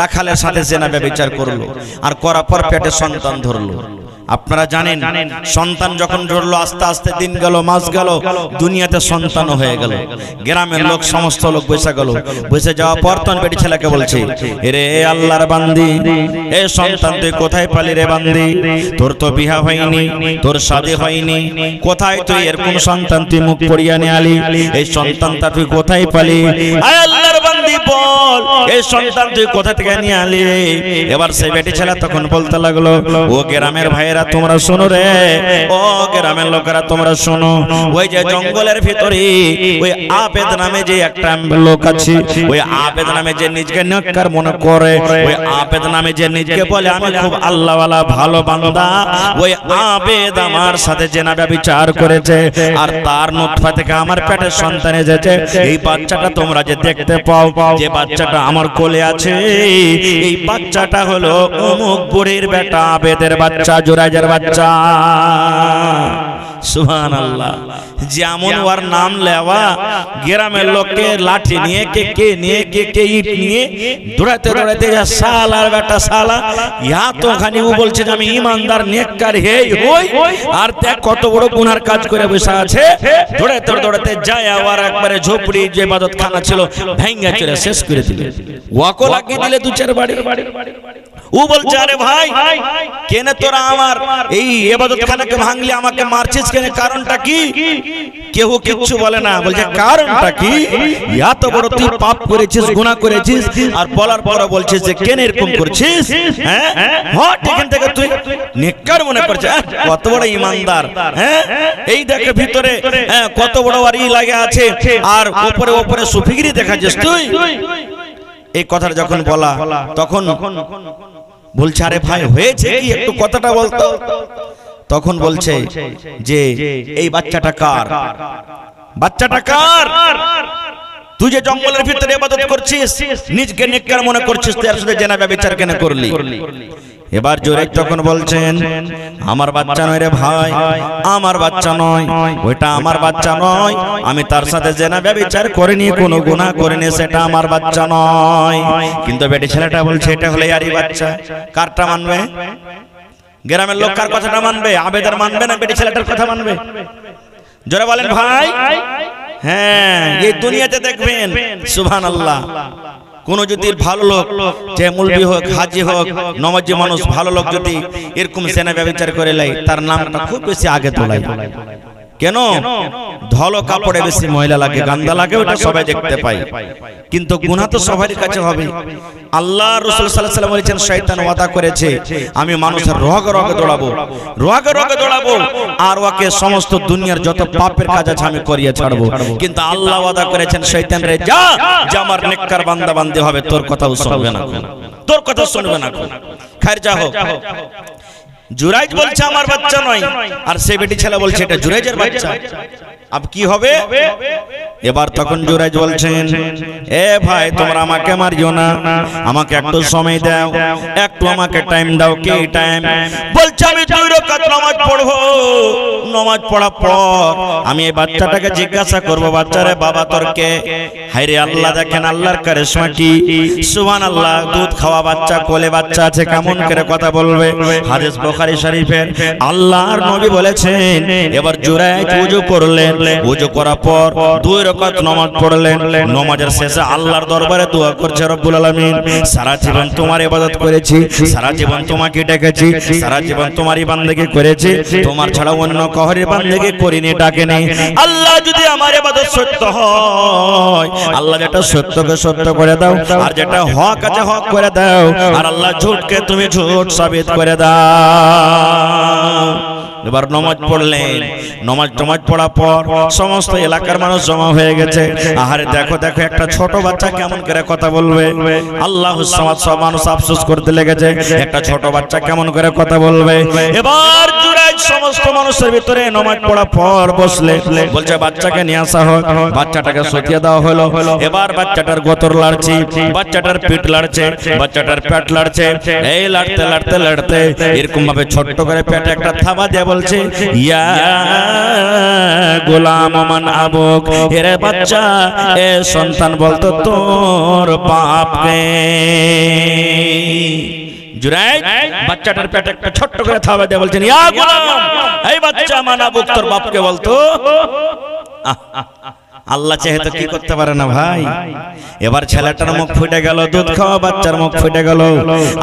রাখালের সাথে জিনা ব্যভিচার করলো, আর করার পর পেটে সন্তান ধরলো। আপনারা জানেন, সন্তান যখন ধরলো, আস্তে আস্তে দিন গেল, মাস গেল, দুনিয়াতে সন্তান হয়ে গেল। গ্রামের লোক, সমস্ত লোক বসে গেল। বসে যাওয়ার পর তখন বেটি ছেলেকে বলছে, রে আল্লাহর বান্দি, এ সন্তান তুই কোথায় পালি রে বান্দি? তোর তো বিয়া হয়নি, তোর শাদী হয়নি, কোথায় তুই এরকম সন্তান তুই মুখ পড়িয়া নিয়ে আলি? এই সন্তানটা তুই কোথায় পালি? আয় আল্লাহর বান্দি বল, এই সন্তান তুই কোথা থেকে নিয়ে আলি? এবার সেই বেটি ছেলে তখন বলতে লাগলো, ও গ্রামের ভাইয়েরা তোমরা শোনো রে, ও গ্রামের লোকেরা তোমরা শোনো, ওই যে জঙ্গলের ভিতরে ওই আবেদ নামে যে একটা লোক আছে, ওই আবেদ নামে যে নিজকে নেককার মনে করে, ওই আবেদ নামে যে নিজকে বলে আমি খুব আল্লাহওয়ালা ভালো বান্দা, ওই আবেদ আমার সাথে জিনা ব্যভিচার করেছে, আর তার নুতফা থেকে আমার পেটের সন্তান এসেছে। এই বাচ্চাটা তোমরা যে দেখতে পাও, যে বাচ্চাটা আমার কোলে আছে, এই বাচ্চাটা হলো অমুক বুড়ির বেটা আবেদের বাচ্চা, জুরাইজের বাচ্চা। সুবহানাল্লাহ। যেমন ওর নাম লেওয়া, গ্রামের লোককে লাঠি নিয়ে, কে নিয়ে, কে ইট নিয়ে দৌড়াতে দৌড়াতে, সালার বেটা সালা, ইয়া তো খানি ও বলছে যে আমি ইমানদার নেককার হে হই, আর দেখ কত বড় গুনার কাজ করে বসে আছে। দৌড়াতে দৌড়াতে যায়, আবার একবারে ঝোপড়ি যে ইবাদতখানা ছিল ভাঙ্গা চলে শেষ করে দিলে, ওয়াকো লাগিয়ে দিলে 2-4 বাড়ি। ও বলছে, আরে ভাই কেন তোরা আমার এই ইবাদতখানাকে ভাঙলি, আমাকে মারছিস কেন? কারণটা কি? কেউ কিচ্ছু বলে না। বলছে কারণটা কি? এত বড় তুই পাপ করেছিস, গুনাহ করেছিস, আর বলার পর বলছিস যে কেন এরকম করছিস? হ্যাঁ হট, এখান থেকে তুই নেককার মনে করছিস, কত বড় ইমানদার। হ্যাঁ এই দেখে ভিতরে কত বড় ওয়ারি লাগে আছে, আর উপরে উপরে সুফিগিরি দেখাচ্ছিস তুই। এই কথাটা যখন বলা তখন বলছে আরে ভাই হয়েছে কি একটু কথাটা বলতো। তখন বলছে যে এই বাচ্চাটা কার, বাচ্চাটা কার? তুই যে জঙ্গলের ভিতরে ইবাদত করছিস, নিজকে নেককার মনে করছিস, তার সাথে জেনা ব্যভিচার কেন করলি? এবার জুরাইজ তখন বলছেন আমার বাচ্চা নয় রে ভাই, আমার বাচ্চা নয়, ওইটা আমার বাচ্চা নয়, আমি তার সাথে জেনা ব্যভিচার করিনি, কোনো গুনাহ করিনি, সেটা আমার বাচ্চা নয়। কিন্তু বেটি ছেলেটা বলছে এটা হলে আরই বাচ্চা। কারটা মানবে? গ্রামের লোক কার কথাটা মানবে? আবেদের মানবে না বেটি ছেলেটার কথা মানবে? জোরে বলেন ভাই। হ্যাঁ, এই দুনিয়াতে দেখবেন সুবহানাল্লাহ, কোন যদি ভালো লোক, যে মুলবি হোক, হাজি হোক, নমাজি মানুষ, ভালো লোক যদি এরকম জেনা ব্যভিচার করে লাই, তার নামটা খুব বেশি আগে তোলাই। কেন? ধলো কাপড়ে বেশি ময়লা লাগে, গান্দা লাগে, ওটা সবাই দেখতে পায়, কিন্তু গুনাহ তো সবারই কাছে হবে। আল্লাহ রাসূল সাল্লাল্লাহু আলাইহি ওয়াসাল্লাম বলেছেন শয়তান ওয়াদা করেছে আমি মানুষের রগে রগে দৌড়াবো, রগে রগে দৌড়াবো, আর ওকে সমস্ত দুনিয়ার যত পাপের কাজ আছে আমি করিয়ে ছাড়বো। কিন্তু আল্লাহ ওয়াদা করেছেন শয়তান রে যা, যে আমার নেককার বান্দা বান্দি হবে, তোর কথাও শুনবে না, তোর কথা শুনবে না। খায়ের যা হোক, জুরাইজ বলছে আমার বাচ্চা নয়, আর সে বেটি ছেলে বলছে এটা জুরাইজের বাচ্চা। अब কি হবে? এবার তখন জুরাইজ বলছেন এ ভাই তোমরা আমাকে মারিও না, আমাকে একটু সময় দাও, একটু আমাকে টাইম দাও। কি টাইম? বলছে আমি 2 রাকাত নামাজ পড়বো, নামাজ পড়ার পর আমি এই বাচ্চাটাকে জিজ্ঞাসা করব, বাচ্চারে বাবা তোর কে? হায়রে আল্লাহ, দেখেন আল্লাহর কারিশমা কি, সুবহানাল্লাহ। দুধ খাওয়া বাচ্চা, কোলে বাচ্চা আছে, কেমন করে কথা বলবে? হাদিস বুখারী শরীফের। আল্লাহর নবী বলেছেন এবার জুরাইজ ওযু করলেন, ওযু করার পর 2 রাকাত নামাজ পড়লেন। নামাজের শেষে আল্লাহর দরবারে দোয়া করছে রব্বুল আলামিন, সারা জীবন তোমার ইবাদত করেছি, সারা জীবন তোমাকে ডেকেছি, সারা জীবন তোমারই বান্দেগি করেছি, তোমার ছাড়া অন্য কাউরে বান্দেগি করিনি, ডাকেনি। আল্লাহ যদি আমার ইবাদত সত্য হয়, আল্লাহ যেটা সত্যকে সত্য করে দাও, আর যেটা হক আছে হক করে দাও, আর আল্লাহ ঝুটকে তুমি ঝুট সাবিত করে দাও। এবার নামাজ পড়লেন, নামাজ পড়ার পর সমস্ত এলাকার মানুষ জমা হয়ে গেছে। আহারে দেখো দেখো একটা ছোট বাচ্চা কেমন করে কথা বলবে। আল্লাহুস সামাদ, সব মানুষ আফসোস করতে লেগেছে একটা ছোট বাচ্চা কেমন করে কথা বলবে। এবার জুরাইজ সমস্ত মানুষের ভিতরে নামাজ পড়ার পর বসলে, বলছে বাচ্চাকে নিয়ে আসা হোক। বাচ্চাটাকে শুকিয়ে দেওয়া হলো। এবার বাচ্চাটার গোতর লাড়ছে, বাচ্চাটার পিঠ লাড়ছে, বাচ্চাটার পেট লাড়ছে। এই লাড়তে লাড়তে লাড়তে এরকম ভাবে ছোট্ট করে পেটে একটা থাবা দিয়ে বলছে ইয়া গোলাম মান আবুক, এরে বাচ্চা, এ সন্তান বলতো তোর বাপকে। জুরাইজ বাচ্চাটার পেটে একটা ছোট্ট করে থাবা দিয়ে বলছেন ইয়া গোলাম, এই বাচ্চা মান আবুক, তোর বাপকে বলতো। আল্লাহ চাহে তো কি করতে পারে না ভাই। এবার ছেলেটার মুখ ফুটে গেল, দুধ খাওয়া বাচ্চার মুখ ফুটে গেল।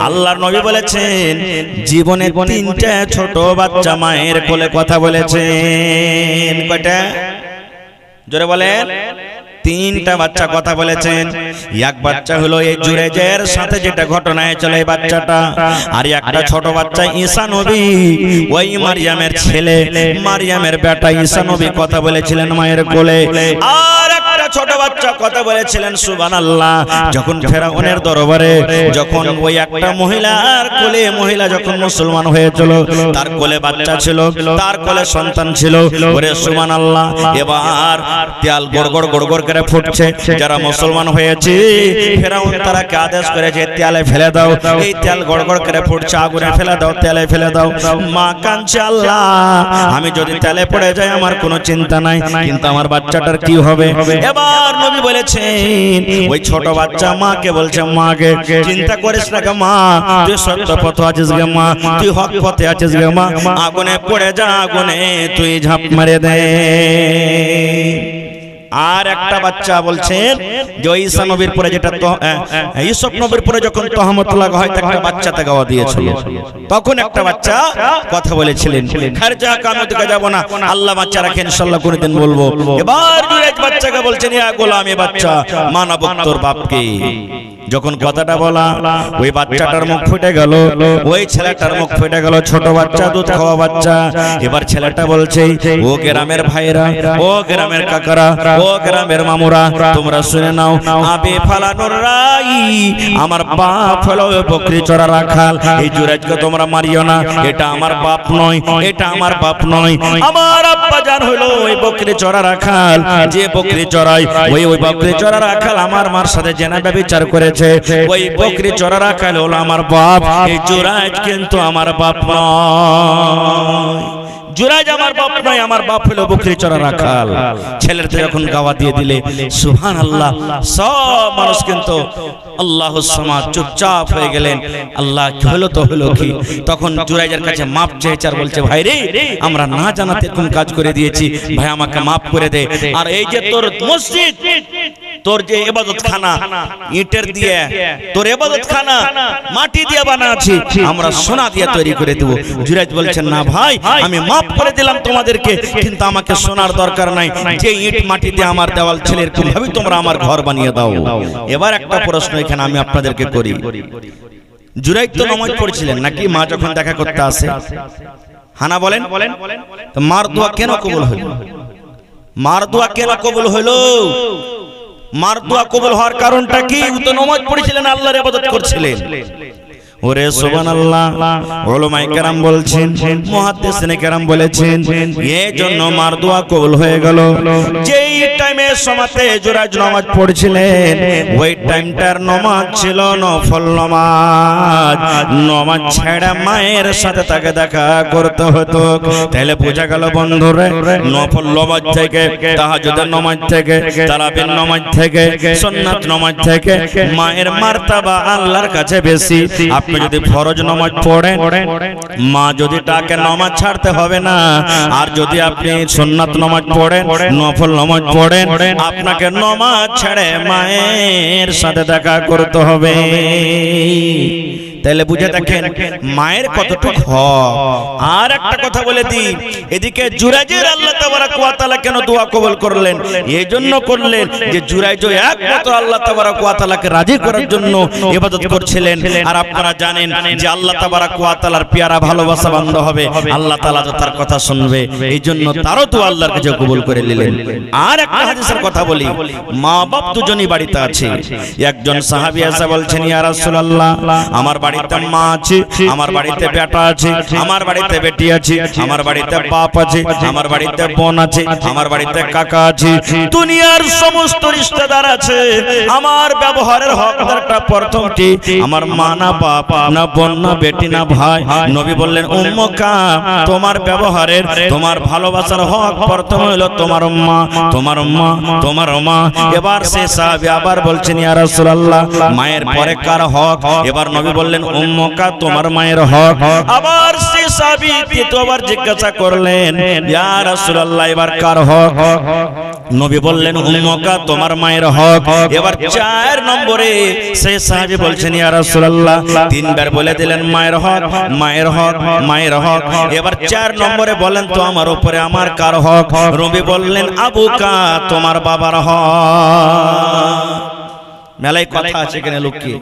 আল্লাহর নবী বলেছেন জীবনে 3টা ছোট বাচ্চা মায়ের কোলে কথা বলেছেন। কয়টা? জোরে বলেন। 3টা বাচ্চা কথা বলেছেন। এক বাচ্চা হলো এই জুরাইজের সাথে যেটা ঘটনা হয়েছিল এই বাচ্চাটা, আর একটা ছোট বাচ্চা ঈসা নবী, ওই মারিয়ামের ছেলে, মারিয়ামের বেটা ঈসা নবী কথা বলেছিলেন মায়ের কোলে। আর একটা ছোট বাচ্চা কথা বলেছিলেন সুবহানাল্লাহ। যখন ফেরাউনের দরবারে, যখন ওই একটা মহিলার কোলে, মহিলা যখন মুসলমান হয়েছিল, তার কোলে বাচ্চা ছিল, তার কোলে সন্তান ছিল। ওরে সুবহানাল্লাহ। এবার তেল গড়গড় গড়গড় করে ফুটছে। যারা মুসলমান হয়েছে ফেরাউন তারাকে আদেশ করেছে তেলে ফেলে দাও। এই তেল গড়গড় করে ফুটছে, আগুনে ফেলে দাও, তেলে ফেলে দাও। মা কাঁদছে আল্লাহ আমি যদি তেলে পড়ে যাই আমার কোনো চিন্তা নাই, কিন্তু আমার বাচ্চাটার কি হবে? এবার নবী বলেছেন ওই ছোট বাচ্চা মাকে বলছে মাকে চিন্তা করিস না গে মা, তুই সত্য পথে আছিস গে মা, তুই হক পথে আছিস গে মা, আগুনে পড়ে যা, আগুনে তুই ঝাঁপ মেরে দে। আর একটা বাচ্চা বলছেন যে ঈসা নবীর পরে যেটা ইউসুফ নবীর পরে যখন তহমত লাগা হয় একটা বাচ্চাতে গাওয়া দিয়েছিল, তখন একটা বাচ্চা কথা বলেছিলেন খারজা কামত কা যাব না, আল্লাহ বাচ্চা রাখেন ইনশাআল্লাহ কোনদিন বলবো। এবার জুরাইজ বাচ্চাকে বলছেন ইয়া গোলাম, এ বাচ্চা মানাবো তোর বাপকে। যখন কথাটা বলা ওই বাচ্চাটার মুখ ফুটে গেল, ওই ছেলেটার মুখ ফুটে গেল, ছোট বাচ্চা, দুধ খাওয়া বাচ্চা। এবার ছেলেটা বলছে, ও গ্রামের ভাইরা, ও গ্রামের কাকারা, ও গ্রামের মামুরা, তোমরা শুনে নাও, আবে ফালানোর রাই, আমার বাপ হলো বকরি চড়া রাখাল। এই জুরাইজকে তোমরা মারিও না, এটা আমার বাপ নয়, এটা আমার বাপ নয়। আমার আব্বা জান হলো ওই বকরি চড়া রাখাল, যে বকরি চড়ায় ওই বকরি চড়া রাখাল আমার মার সাথে জেনা ব্যভিচার করেছে, ওই বকরি চড়া রাখাল হলো আমার বাপ। এই জুরাইজ কিন্তু আমার বাপ নয়, জুরাইজ আমার বাপ নয়, আমার বাপ হলো বকরি চড়া রাখাল। ছেলেটা যখন গাওয়া দিয়ে দিলে সুবহানাল্লাহ, সব মানুষ কিন্তু আল্লাহুস সামাদ চুপচাপ হয়ে গেলেন। আল্লাহ কি হলো তো হলো কি? তখন জুরাইজের কাছে মাপ চেয়েছে আর বলছে, ভাই রে, আমরা না জানাতে কোন কাজ করে দিয়েছি, ভাই আমাকে মাফ করে দে। আর এই যে তোর মসজিদ, তোর যে ইবাদতখানা ইটের দিয়ে, তোর ইবাদতখানা মাটি দিয়ে বানাচ্ছি, আমরা সোনা দিয়ে তৈরি করে দেব। জুরাইজ বলছেন, না ভাই, আমি মাফ করে দিলাম তোমাদেরকে, কিন্তু আমাকে সোনার দরকার নাই, যে ইট মাটি দিয়ে আমার দেওয়াল ছিল এরকম ভাবে তোমরা আমার ঘর বানিয়ে দাও। এবার একটা প্রশ্ন এখানে আমি আপনাদেরকে করি, জুরাইজ তো নামাজ পড়ছিলেন নাকি? মা যখন দেখা করতে আসে, হানা বলেন, তো মার দোয়া কেন কবুল হলো? মার দোয়া কেন কবুল হলো? মার দোয়া কবুল হওয়ার কারণটা কি? ও তো নামাজ পড়ছিলেন, আল্লাহর ইবাদত করছিলেন। ওরে সুবহানাল্লাহ, উলামায়ে কেরাম বলছেন, মুহাদ্দিসিনে কেরাম বলেছেন, এই জন্য মার দোয়া কবুল হয়ে গেল। যেই টাইমে সময়তে জুরাইজ নামাজ পড়ছিলেন, ওই টাইমটার নামাজ ছিল নফল নামাজ। নামাজ ছেড়ে মায়ের সাথে তাকে দেখা করতে হতো। তাহলে বোঝা গেল বন্ধুরে, নফল নামাজ থেকে, তাহাজ্জুদের নামাজ থেকে, তারাবির নামাজ থেকে, সুন্নাত নামাজ থেকে মায়ের মার্তাবা আল্লাহর কাছে বেশি। আপনি যদি ফরজ নামাজ পড়েন, মা যদি তাকে নামাজ ছাড়তে হবে না। আর যদি আপনি সুন্নাত নামাজ পড়েন, নফল নামাজ পড়েন, আপনাকে নামাজ ছেড়ে মায়ের সাথে দেখা করতে হবে। তাহলে বুঝে দেখেন মায়ের কতটুকু হক। আর একটা কথা বলে দিই, এদিকে জুরাইজের আল্লাহ তাবারাক ওয়া তাআলা কেন দোয়া কবুল করলেন? এই জন্য করলেন যে জুরাইজ একমাত্র আল্লাহ তাবারাক ওয়া তাআলাকে রাজি করার জন্য ইবাদত করছিলেন। আর আপনারা জানেন যে আল্লাহ তাবারাক ওয়া তাআলার পেয়ারা ভালোবাসা বান্দা হবে, আল্লাহ তাআলা তো তার কথা শুনবে, এই জন্য তারও তো আল্লাহর কাছে কবুল করে নিলেন। আর একটা হাদিসের কথা বলি, মা বাপ দুজনই বাড়িতে আছে। একজন সাহাবী এসে বলছেন, ইয়া রাসূলুল্লাহ, আমার বাড়িতে মা আছে, আমার বাড়িতে বেটা আছে, আমার বাড়িতে বেটি আছে, আমার বাড়িতে বাপ আছে, আমার বাড়িতে বোন আছে, আমার বাড়িতে কাকা আছে, দুনিয়ার সমস্ত রিশতেদার আছে। আমার ব্যবহারের হকদারটা প্রথমটি আমার মা না বাপ না বোন না বেটি না ভাই। নবী বললেন, উম্মুকা, তোমার ব্যবহারের, তোমার ভালোবাসার হক প্রথম হলো তোমার মা, তোমার মা, তোমার মা। এবার সে সাহাবী আবার বলছেন, ইয়া রাসূলুল্লাহ, মায়ের পরে কার হক? এবার নবী বললেন, উম্মুকা, তোমার মায়ের হক। আবার সে সাহাবী দ্বিতীয়বার জিজ্ঞাসা করলেন, ইয়া রাসূলুল্লাহ, এবার কার হক? নবী বললেন, উম্মুকা, তোমার মায়ের হক। এবার 4 নম্বরে সে সাহাবী বলছেন, ইয়া রাসূলুল্লাহ, 3বার বলে দিলেন মায়ের হক, মায়ের হক, মায়ের হক। এবার 4 নম্বরে বলেন, তো আমার উপরে আমার কার হক? নবী বললেন, আবুকা, তোমার বাবার হক। মেলায় কথা আছে এখানে লোককে,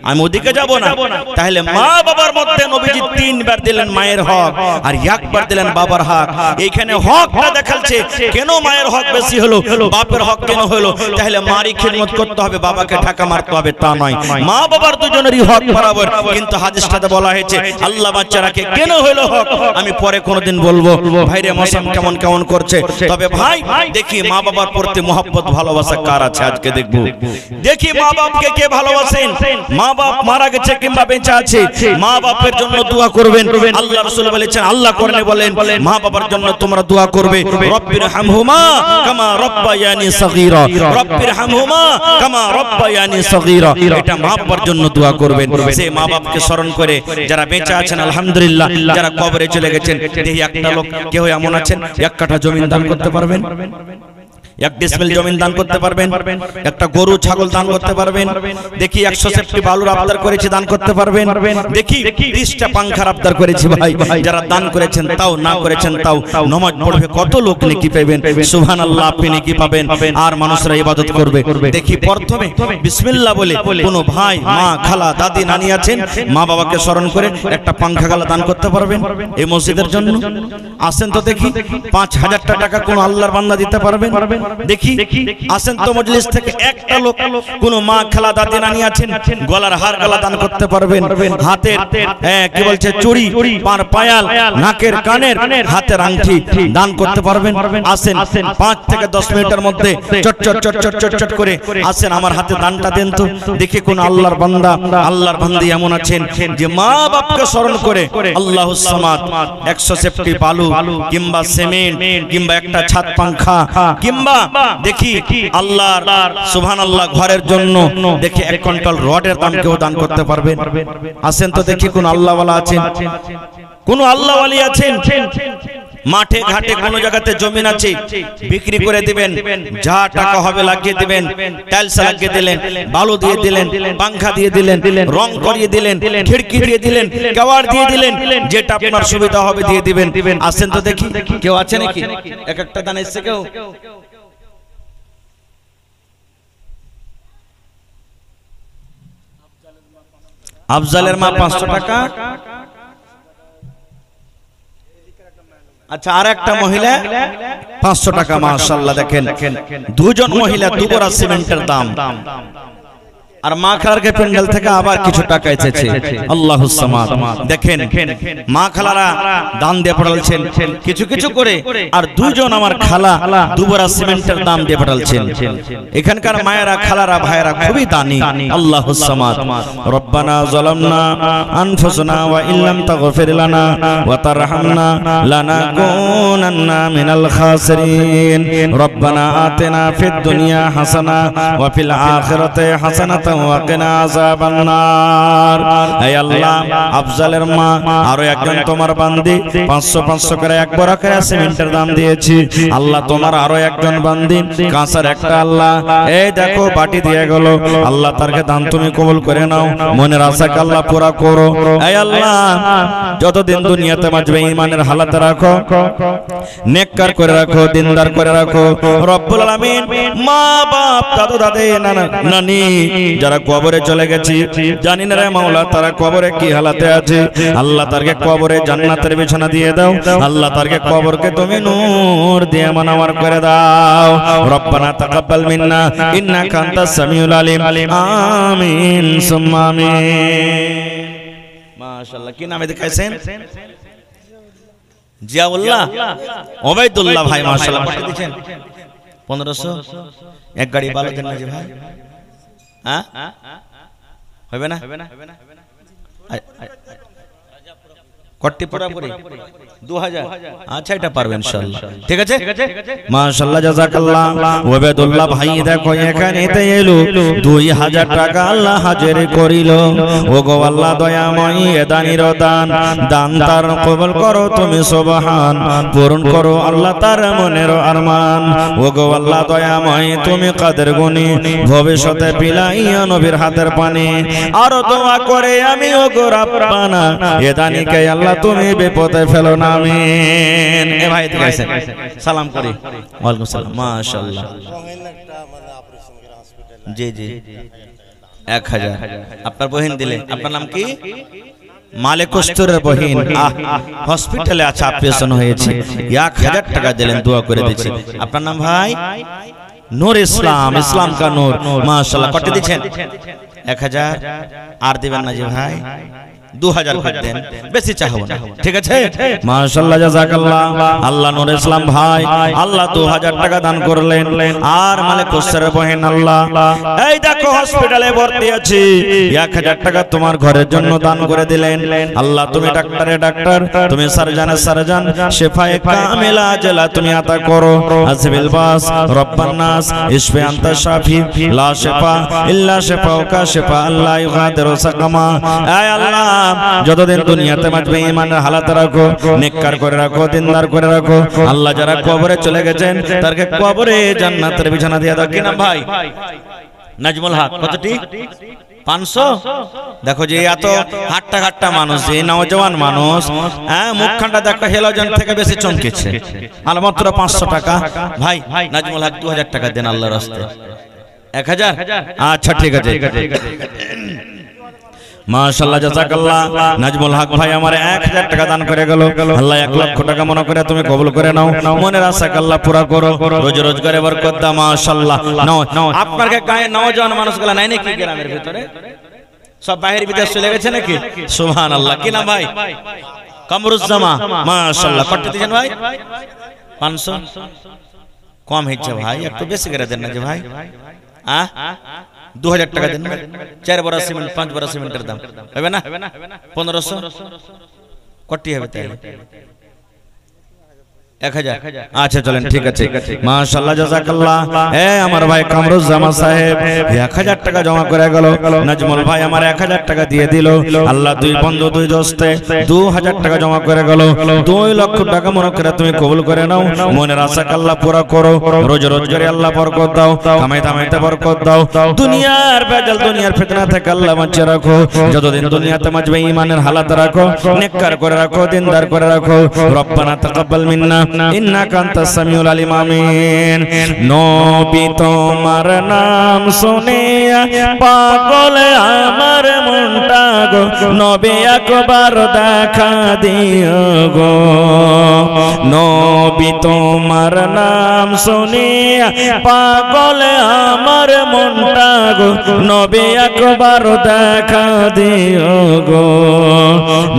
আমি ওদিকে যাব না। তাহলে মা বাবার মধ্যে নবীজি 3বার দিলেন মায়ের হক আর 1বার দিলেন বাবার হক। এইখানে হকটা দেখাচ্ছে কেন মায়ের হক বেশি হলো, বাপের হক কেন হলো? তাহলে মারই খিদমত করতে হবে, বাবাকে ঢাকা মারতে হবে তা নয়। মা বাবার দুজনেরই হক বরাবর, কিন্তু হাদিসটাতে বলা হয়েছে আল্লাহ বাচ্চারাকে কেন হলো হক আমি পরে কোনোদিন বলবো। ভাইরে মৌসুম কেমন কেমন করছে, তবে ভাই দেখি মা বাবার প্রতি মহব্বত ভালোবাসা কার আছে আজকে দেখবো। দেখি মা বাপকে কে ভালোবাসেন, মা বাপ মারা গেছে কিংবা বেঁচে আছে, মা বাপের জন্য দোয়া করবেন। আল্লাহ রাসূল বলেছেন, আল্লাহ কোরআনে বলেন, মা বাবার জন্য তোমরা দোয়া করবে, রব্বির হামহুমা কামা রব্বায়ানি সগীরা, রব্বির হামহুমা কামা রব্বায়ানি সগীরা। এটা মা বাবার জন্য দোয়া করবেন। সেই মা বাপকে স্মরণ করে যারা বেঁচে আছেন আলহামদুলিল্লাহ, যারা কবরে চলে গেছেন, দেখি একটা লোক কেউ এমন আছেন 1 কাঠা জমি দান করতে পারবেন? এক ডিসমিল জমিন দান করতে পারবেন, একটা গরু ছাগল দান করতে পারবেন, দেখি 100 সেফটি বালুর আবদার করেছি দান করতে পারবেন, দেখি 30টা পাংখার আবদার করেছি ভাই, যারা দান করেছেন তাও না করেছেন তাও নামাজ পড়বে কত লোক নেকি পাবেন, সুবহানাল্লাহ আপনি নেকি পাবেন, আর মানুষরা ইবাদত করবে। দেখি প্রথমে বিসমিল্লাহ বলে কোন ভাই মা খালা দাদি নানি আছেন, মা বাবাকে স্মরণ করে একটা পাংখা গালা দান করতে পারবেন এই মসজিদের জন্য। আসেন তো দেখি 5000 টাকা কোন আল্লাহর বান্দা দিতে পারবেন, দেখি আসেন তো মজলিস থেকে একটা লোক কোন মা খালা দাদি নানি আছেন গলার হার গলা দান করতে পারবেন, হাতের কি বলছে চুড়ি পার পায়াল নাকের কানের হাতের আংটি দান করতে পারবেন। আসেন 5 থেকে 10 মিনিটের মধ্যে চট চট চট চট চট চট করে আসেন আমার হাতে দানটা দেন তো দেখি কোন আল্লাহর বান্দা আল্লাহর বান্দি এমন আছেন যে মা বাপকে স্মরণ করে আল্লাহুস সামাদ 100 সেফটি বালু কিংবা সিমেন্ট কিংবা একটা ছাদ পাংখা কিংবা দেখি আল্লাহর সুবহানাল্লাহ ঘরের জন্য দেখি 1 কুইন্টাল রডের দাম কেউ দান করতে পারবেন। আসেন তো দেখি কোন আল্লাহওয়ালা আছেন, কোন আল্লাহওয়ালি আছেন মাঠে ঘাটে কোন জায়গাতে জমিন আছে বিক্রি করে দিবেন, যা টাকা হবে লাগিয়ে দিবেন, টাইলস লাগিয়ে দিলেন, বালু দিয়ে দিলেন, পাংখা দিয়ে দিলেন, রং করিয়ে দিলেন, খিড়কি দিয়ে দিলেন, কেওয়াড় দিয়ে দিলেন, যেটা আপনার সুবিধা হবে দিয়ে দিবেন। আসেন তো দেখি কেউ আছে নাকি, এক একটা দান এসছে কেউ? আফজালের মা 500 টাকা। আচ্ছা আর একটা মহিলা 500 টাকা মাশাআল্লাহ। দেখেন দুজন মহিলা দুবরা সিমেন্টের দাম, আর মা খালারকে প্যান্ডেল থেকে আবার কিছু টাকা এসেছে আল্লাহুস সামাদ। দেখেন মা খালারা দান দিয়ে পাঠালছেন কিছু কিছু করে, আর দুজন আমার খালা দুবরা সিমেন্টের দাম দিয়ে পাঠালছেন। এখানকার মায়েরা খালারা ভাইরা খুবই দানি আল্লাহুস সামাদ। রব্বানা যালামনা আনফুসানা ওয়া ইল্লাম তাগফির লানা ওয়া তারহামনা লানাকুনান্না মিনাল খাসিরিন। রব্বানা আতিনা ফিদ দুনিয়া হাসানা ওয়া ফিল আখিরাতি হাসানা ওয়াকিনা আযাবান নার। হে আল্লাহ আফজালের মা আরো একজন তোমার বান্দি 500 500 করে এক বড় করে সিমেন্টের দাম দিয়েছি আল্লাহ, তোমার আরো একজন বান্দি কাঁসার একটা আল্লাহ এই দেখো বাটি দিয়ে গেল আল্লাহ, তারকে দান তুমি কবুল করে নাও, মনের আশাকে আল্লাহ পুরা করো। হে আল্লাহ যতদিন দুনিয়াতে বাঁচবে ঈমানের হালাতে রাখো, নেককার করে রাখো, দিনদার করে রাখো রব্বুল আলামিন। মা বাপ দাদু দাদি নানা নানি যারা কবরে চলে গেছে জানি না রে মাওলা তারা কবরে কি হালাতে আছে, আল্লাহ তারকে কবরে জান্নাতের বিছানা দিয়ে দাও, আল্লাহ তারকে কবরকে তুমি নূর দিয়ে মানাওয়ার করে দাও। রব্বানা তাকাব্বাল মিন্না ইন্নাকা আনতাস সামিউল আলিম। আমিন সুম্মা আমিন। মাশাআল্লাহ কি নামে দেখাইছেন? জিয়াউল্লাহ ওবাইদুল্লাহ ভাই মাশাআল্লাহ পাঠিয়ে দিয়েছেন 1500 এক গাড়ি বালু দেন না জি ভাই। হ্যাঁ হবে না কট্টি পুরাপুরি 2000। আচ্ছা এটা পারবেন ইনশাআল্লাহ, ঠিক আছে মাশাআল্লাহ জাযাকাল্লাহ। ওবাইদুল্লাহ ভাই দেখো এখানেতে এলো 2000 টাকা আল্লাহ হাজির করিল। ও গো আল্লাহ দয়াময় এ দানির দান দান তার কবুল করো তুমি সুবহান, পূরণ করো আল্লাহ তার মনের আরমান। ও গো আল্লাহ দয়াময় তুমি কাদের গুণী ভবিষ্যতে বিলাইয়া নবীর হাতের পানি, আর দোয়া করে আমি ও গো রাব্বানা এ দানিকে আল্লাহ তুমি বিপদে ফেলো না আমিন। এ ভাই ঠিক আছে সালাম করি। ওয়ালাইকুম সালাম মাশাআল্লাহ। জি জি 1000 আপনার বহিন দিলে। আপনার নাম কি? মালে কস্তুরের বহিন হসপিটালে আছে, অপারেশন হয়েছে 1000 টাকা দিলেন, দোয়া করে দিয়েছি। আপনার নাম ভাই? নূর ইসলাম, ইসলাম কা নূর মাশাআল্লাহ। কত দিয়েছেন? 1000 আর দিবেন না জি ভাই? 2000 করে দেন, বেশি চাইবো না, ঠিক আছে মাশাআল্লাহ জাযাকাল্লাহ। আল্লাহ নূর ইসলাম ভাই আল্লাহ 2000 টাকা দান করলেন, আর মালিক কোসের বহেন আল্লাহ এই দেখো হসপিটালে ভর্তি আছে 1000 টাকা তোমার ঘরের জন্য দান করে দিলেন। আল্লাহ তুমি ডাক্তারে ডাক্তার, তুমি সারজানে সারজান, শিফায়ে কামিলা আজলা তুমি আতা করো। আসবিল বাস রব্বান নাস ইশফি আনতা শাফি লা শিফা ইল্লা শিফাউকা শিফা আল্লাহ ইগাদিরু সাকামা। আয় আল্লাহ যতদিন দুনিয়াতে বাঁচবে ঈমানের হালাত রাখো, নেককার করে রাখো, দিনদার করে রাখো। আল্লাহ যারা কবরে চলে গেছেন তাদেরকে কবরে জান্নাতের বিছানা দিয়ে দাও। কি নাম ভাই? নাজমুল হক। কতটি? 500। দেখো যে এত হাট্টা হাট্টা মানুষ, যে নওজওয়ান মানুষ, হ্যাঁ মুখখানটা দেখো হেলোজেন থেকে বেশি চমকেছে। আর মাত্র 500 টাকা। ভাই নাজমুল হক 2000 টাকা দেন আল্লাহর রাস্তায়। 1000? আচ্ছা ঠিক আছে। মাশাআল্লাহ জাযাকাল্লাহ। নাজমুল হক ভাই আমার 1000 টাকা দান করে গেল। আল্লাহ 1 লক্ষ টাকা মনে করে তুমি কবুল করে নাও। মনের আশাকে আল্লাহ পুরা করো, রোজ রোজগারে বরকত দাও। মাশাআল্লাহ। আপনার গায়ে নওজওয়ান মানুষগুলো নাই নাকি গ্রামের ভিতরে? সব বাইরের বিদেশ চলে গেছে নাকি? সুবহানাল্লাহ। কি নাম ভাই? কামরুজ্জামা। মাশাআল্লাহ। কত দিয়েছেন ভাই? 500। কম হয়েছে ভাই, একটু বেশি করে দেন না যে ভাই। 2000 টাকা দেন। 4 বড় সিমেন্ট 5 বড় সিমেন্টের দাম হবে না? 1500 কটি হবে তাহলে? 1000। আচ্ছা চলেন ঠিক আছে। মাশাআল্লাহ জাযাকাল্লাহ। আমার ভাই কামরুজ্জামান সাহেব 1000 টাকা জমা করে গেল। নাজমুল ভাই আমার 1000 টাকা দিয়ে দিল। আল্লাহ দুই বন্ধু দুই দোস্তে 2000 টাকা জমা করে গেল। 2 লক্ষ টাকা মনে করে তুমি কবুল করে নাও। মনের আশাকে আল্লাহ পুরা করো, রোজ রোজগারে আল্লাহ বরকত দাও, কামাইতে কামাইতে বরকত দাও। দুনিয়ার বেজাল দুনিয়ার ফিতনা থেকে আল্লাহ বাঁচিয়ে রাখো। যতদিন দুনিয়াতে বাঁচবে ঈমানের হালাত রাখো, নেককার করে রাখো, দিনদার করে রাখো। রব্বানা তাকাব্বাল মিন্না ইন্নাকা আনতাস সামিউল আলিম। আমিন। নবী তোমার নাম শুনে পাগল আমার মনটা গো, নবী একবার দেখা দিও গো। নবী তোমার নাম শুনে পাগল আমার মনটা গো, নবী একবার দেখা দিও গো।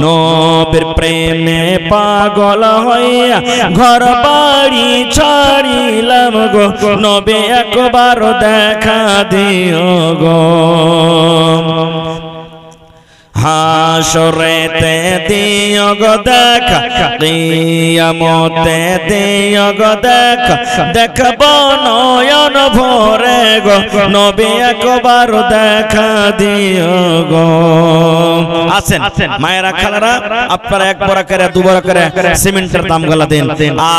নবীর প্রেমে পাগল হইয়া ঘর বাড়ি ছাড়িলাম গো, নবী একবার দেখা দিও গো। হাসরেতে দিও গো দেখা, কিয়ামতে দিও গো দেখা, দেখব নয়ন ভরে গো, নবী একবার দেখা দিও গো। আছেন মায়েরা খালারা, আপনারা 1 বড় করে 2 বড় করে সিমেন্টের দাম গলা দেন,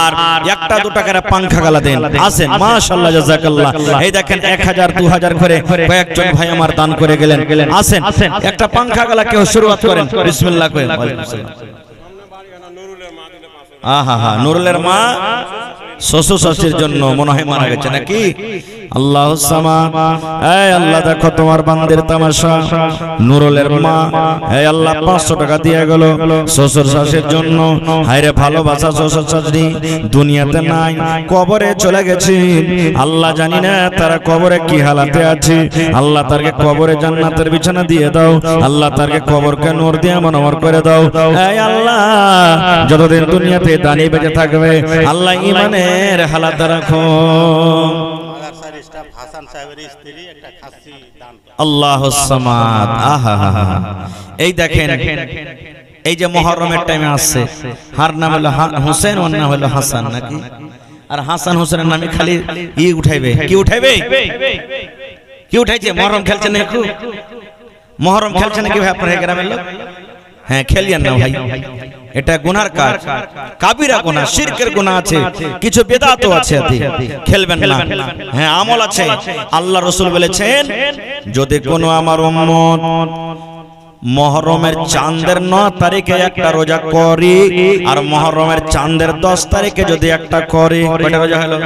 আর 1টা 2টা করে পাংখা গলা দেন। আছেন মাশাআল্লাহ জাযাকাল্লাহ। এই দেখেন 1000 2000 করে কয়েকজন ভাই আমার দান করে গেলেন। আছেন একটা পাংখা গলা কেউ শুরুয়াত করেন বিসমিল্লাহ করেন। আহা নুরুলের মা শ্বশুর শাশুড়ির জন্য মনে হয় মারা গেছে নাকি? আল্লাহ সামাদ। এই আল্লাহ দেখো তোমার বান্দির তামাশা। নুরুলের মা এই আল্লাহ 500 টাকা দিয়ে গেল শ্বশুর শাশুড়ির জন্য। হায়রে ভালোবাসা শ্বশুর শাশুড়ি দুনিয়াতে নাই, কবরে চলে গেছে। আল্লাহ জানি না তারা কবরে কি হালাতে আছে। আল্লাহ তারকে কবরে জান্নাতের বিছানা দিয়ে দাও। আল্লাহ তারকে কবরকে নূর দিয়ে মনোহর করে দাও। এই আল্লাহ যতদিন দুনিয়াতে দানি বেঁচে থাকবে আল্লাহ ঈমানের হালাত রাখো। আল্লাহুস সামাদ। আহা এই দেখেন এই যে মুহররমের টাইমে আসছে, হার নাম হলো হোসেন, ওর নাম হলো হাসান নাকি? আর হাসান হোসেনের নামে খালি ই উঠাইবে। কি উঠাইবে? কি উঠাইছে? মুহররম খেলছেন না? একটু মুহররম খেলছেন নাকি ভাই আপনার গ্রামের লোক? হ্যাঁ খেলিয়েন না ভাই, এটা গুনার কাজ, কাবিরা গুনাহ, শিরকের গুনাহ আছে, কিছু বেদাতও আছে, খেলবেন না। হ্যাঁ আমল আছে। আল্লাহ রাসূল বলেছেন যদি কোনো আমার উম্মত মুহররমের চাঁদের 9 তারিখে একটা রোজা করি আর মুহররমের চাঁদের 10 তারিখে যদি একটা করে, কয়টা রোজা হলো?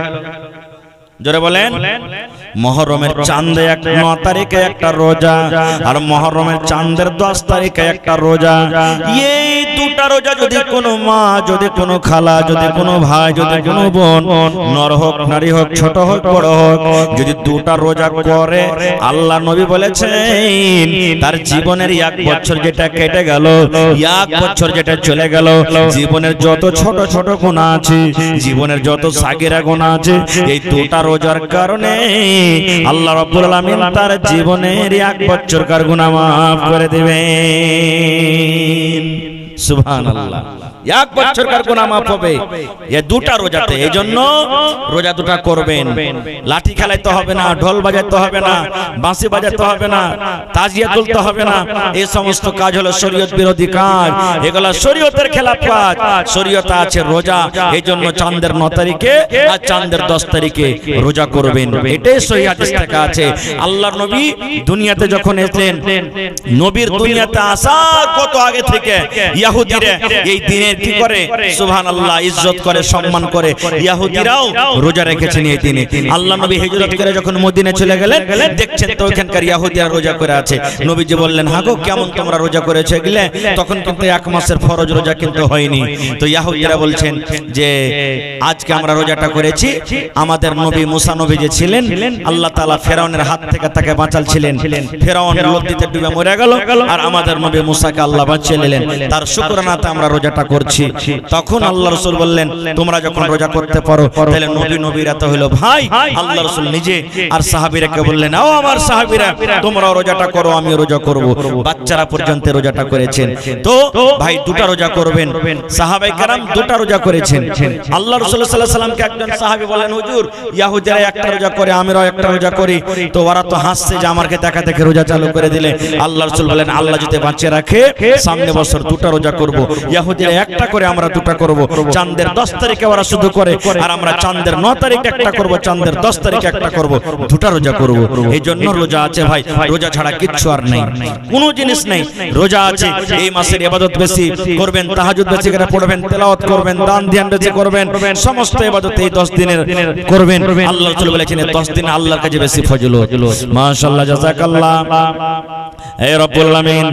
জোরে বলেন। মুহররমের চাঁদে 9 তারিখে একটা রোজা আর মুহররমের চাঁদের 10 তারিখে একটা রোজা। এই দুটা রোজা যদি কোনো মা, যদি কোনো খালা, যদি কোনো ভাই, যদি কোনো বোন, নর হোক নারী হোক, ছোট হোক বড় হোক, যদি দুটা রোজা করে, আল্লাহ নবী বলেছেন তার জীবনের 1 বছর যেটা কেটে গেল, 1 বছর যেটা চলে গেল, জীবনের যত ছোট ছোট গুনাহ আছে, জীবনের যত সাগিরা গুনাহ আছে, এই দুটা রোজার কারণে আল্লাহ রাব্বুল আলামিন তার জীবনের 1 বছরকার গুনাহ মাফ করে দিবেন। সুবহানাল্লাহ। এক বছরকার গুনাহ মাফ হবে এই দুটা রোজাতে। এইজন্য রোজা দুটা করবেন। লাঠি খেলাইতে হবে না, ঢোল বাজাতে হবে না, বাঁশি বাজাতে হবে না, তাজিয়া তুলতে হবে না। এই সমস্ত কাজ হলো শরীয়ত বিরোধী কাজ, এগুলা শরীয়তের খেলাফ কাজ। শরীয়তে আছে রোজা, এইজন্য চাঁদের 9 তারিখে আর চাঁদের 10 তারিখে রোজা করবেন। এটাই সহিহ হাদিস থেকে আছে। আল্লাহর নবী দুনিয়াতে যখন এসেছেন, নবীর দুনিয়াতে আসার কত আগে থেকে ইহুদিরা এই দিনের কি করে সুবহানাল্লাহ ইজ্জত করে, সম্মান করে। ইহুদিরাও রোজা রেখেছেন এই দিনে। আল্লাহ নবী হিজরত করে যখন মদিনায় চলে গেলেন, দেখছেন তো ওখানকার ইহুদিরা রোজা করে আছে। নবীজি বললেন, হ্যাঁ গো, কেমন তোমরা রোজা করেছো এগুলা? তখন কিন্তু 1 মাসের ফরজ রোজা কিন্তু হয়নি। তো ইহুদিরা বলছেন যে আজকে আমরা রোজাটা করেছি, আমাদের নবী মুসা নবী যে ছিলেন, আল্লাহ তাআলা ফেরাউনের হাত থেকে তাকে বাঁচালছিলেন। ফেরাউন নদীতে ডুবে মরে গেল, আর আমাদের নবী মুসাকে আল্লাহ বাঁচিয়ে নিলেন। তার শুকরানাতে আমরা রোজাটা করছি। তখন আল্লাহ রাসূল বললেন, তোমরা যখন রোজা করতে পারো তাহলে নবীরা তো হলো ভাই। আল্লাহ রাসূল নিজে আর সাহাবীরাকে বললেন, ও আমার সাহাবীরা, তোমরা রোজাটা করো, আমি রোজা করব। বাচ্চারা পর্যন্ত রোজাটা করেছেন। তো ভাই দুটা রোজা করবেন। সাহাবায়ে কেরাম দুটা রোজা করেছেন। আল্লাহ রাসূল সাল্লাল্লাহু আলাইহি ওয়াসাল্লামকে একজন সাহাবী বলেন, হুজুর, ইহুদিরা একটা রোজা করে, আমরাও একটা রোজা করি, তো ওরা তো হাসছে যে আমাকে দেখা দেখে রোজা চালু করে দিলে। আল্লাহ রাসূল বলেন, আল্লাহ যদি বাঁচিয়ে রাখে সামনে বছর দুটা রোজা করব। ইহুদিরা একটা করে, আমরা দুটা করব। চাঁদের 10 তারিখে ওরা শুধু করে, আর আমরা চাঁদের 9 তারিখে একটা করব, চাঁদের 10 তারিখে একটা করব, দুটা রোজা করব। এই জন্য রোজা আছে ভাই, রোজা ছাড়া কিচ্ছু আর নেই, কোনো জিনিস নেই। রোজা আছে, এই মাসের ইবাদত বেশি করবেন, তাহাজ্জুদ বেশি করে পড়বেন, তেলাওয়াত করবেন, দান ধ্যান বেশি করবেন, সমস্ত ইবাদত এই 10 দিনের করবেন। আল্লাহ রাসূল বলেছেন 10 দিন আল্লাহর কাছে বেশি ফজিলত। মাশাআল্লাহ, জাযাকাল্লাহ। হে রব্বুল আলামিন,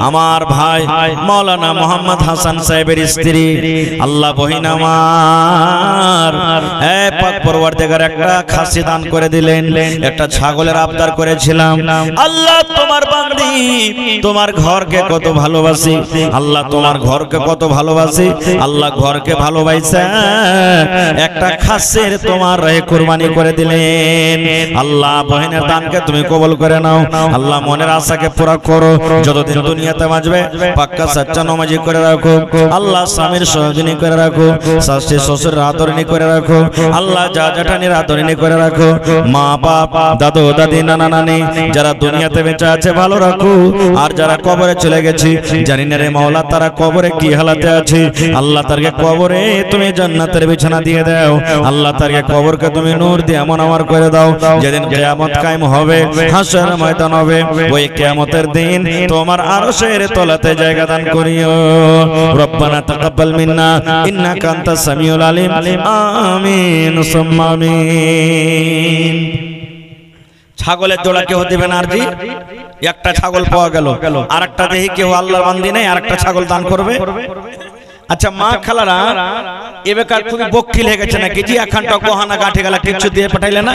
আমার ভাই মাওলানা মোহাম্মদ হাসান সাহেবের স্ত্রী, আল্লাহ বহিন আমার, হে পাক পরওয়ারদিগার একটা খাসি দান করে দিলেন, একটা ছাগলের আবদার করেছিলাম। আল্লাহ তোমার বান্দি তোমার ঘরকে কত ভালোবাসি, আল্লাহ তোমার ঘরকে কত ভালোবাসি, আল্লাহ ঘরকে ভালোবাসে একটা খাসির তোমার রাহে কুরবানি করে দিলেন। আল্লাহ বহিনের দানকে তুমি কবুল করে নাও। আল্লাহ মনের আশাকে পুরা করো। যতদিন দুনিয়াতে বাঁচবে পাক্কা সচ্চা নামাজি করে রাখো। আল্লাহ স্বামীর সহযোগী করে রাখো, শাশুড়ি শ্বশুরের আদরণী করে রাখো। আল্লাহ যা জ্যাঠানির আদরণী করে রাখো। মা বাপ, দাদু দাদি, নানা নানি যারা দুনিয়াতে বেঁচে আছে ভালো রাখো। আর যারা কবরে চলে গেছে জানি না রে মাওলা তারা কবরে কি হালাতে আছে। আল্লাহ তারকে কবরে তুমি জান্নাতের বিছানা দিয়ে দাও। আল্লাহ তারকে কবরকে তুমি নূর দিয়ে এমন আমার করে দাও, যেদিন কিয়ামত কায়েম হবে, হাসর ময়দান হবে, ওই কিয়ামতের দিন তোমার আরশের তলাতে জায়গা দান করিও। রব্বানা তাকাব্বাল মিন্না ইন্নাকা আনতাস সামিউল আলিম। আমিন সুম্মা আমিন। ছাগলের জোড়া কেউ দিবেন আর জি, একটা ছাগল পাওয়া গেল, আরেকটা দেখি কেউ আল্লাহর বান্দি নেই আরেকটা ছাগল দান করবে। আচ্ছা মা খালারা এবেকার খুবই বক্কিল হয়ে গেছে নাকি? জি এখানটা গহনা গাঁঠি গলা কিছু দিয়ে পাঠাইলে না,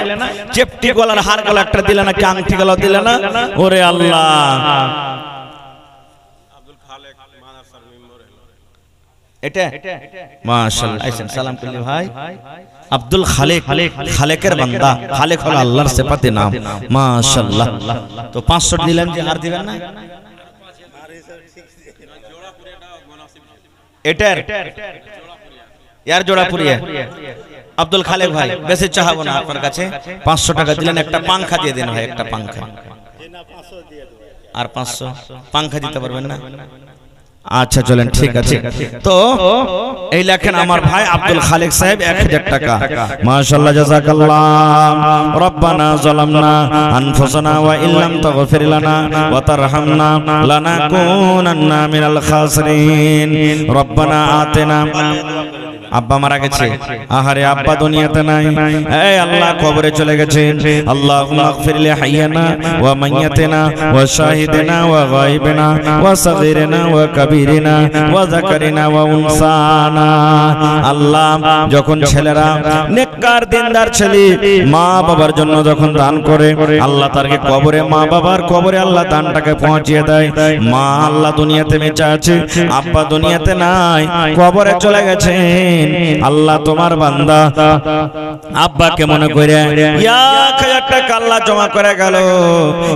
চেপটি গলার হার গলা একটা দিলে না, কি আংটি গলা দিলে না? ওরে আল্লাহ, এটা মাশাআল্লাহ। আইছেন সালাম করলি ভাই। আব্দুল খালেক, খালেকের বান্দা, খালেক হলো আল্লাহর সিফাতে নাম। মাশাআল্লাহ। তো 500 দিলেন যে আর দিবেন না? এটার ইয়ার জোড়া পুরিয়া আব্দুল খালেক ভাই, বেশি চাহাবো না আপনার কাছে। 500 টাকা দিলেন, একটা পাংখা দিয়ে দেন ভাই, একটা পাংখা। আর 500 পাংখা দিতে পারবেন না? আচ্ছা চলেন, ঠিক আছে। তো এই লেখেন আমার ভাই আব্দুল খালেক সাহেব 1000 টাকা। মাশাআল্লাহ, জাযাকাল্লাহ। রব্বানা যালামনা আনফুসানা ওয়া ইল্লাম তাগফির লানা ওয়া তারহামনা লানাকুনান্না মিনাল খাসিরিন। রব্বানা আতিনা। আব্বা মারা গেছে, আহারে আব্বা দুনিয়াতে নাই। এই আল্লাহ কবরে চলে গেছে। আল্লাহুম্মা গফির লি হাইয়ানা ওয়া মাইয়াতিনা ওয়া শাহিদিনা ওয়া গায়বিনা ওয়া সাগীরিনা ওয়া কাবীরিনা ওয়া যাকারিনা ওয়া উনসানা। আল্লাহ যখন ছেলেরা নেককার দিনদার ছেলে মা বাবার জন্য যখন দান করে, আল্লাহ তারকে কবরে, মা বাবার কবরে আল্লাহ দানটাকে পৌঁছিয়ে দেয়। মা আল্লাহ দুনিয়াতে বেঁচে আছে, আব্বা দুনিয়াতে নাই, কবরে চলে গেছে। আল্লাহ তোমার বান্দা আব্বাকে মনে করে 1000 টাকা আল্লাহ জমা করে গেল,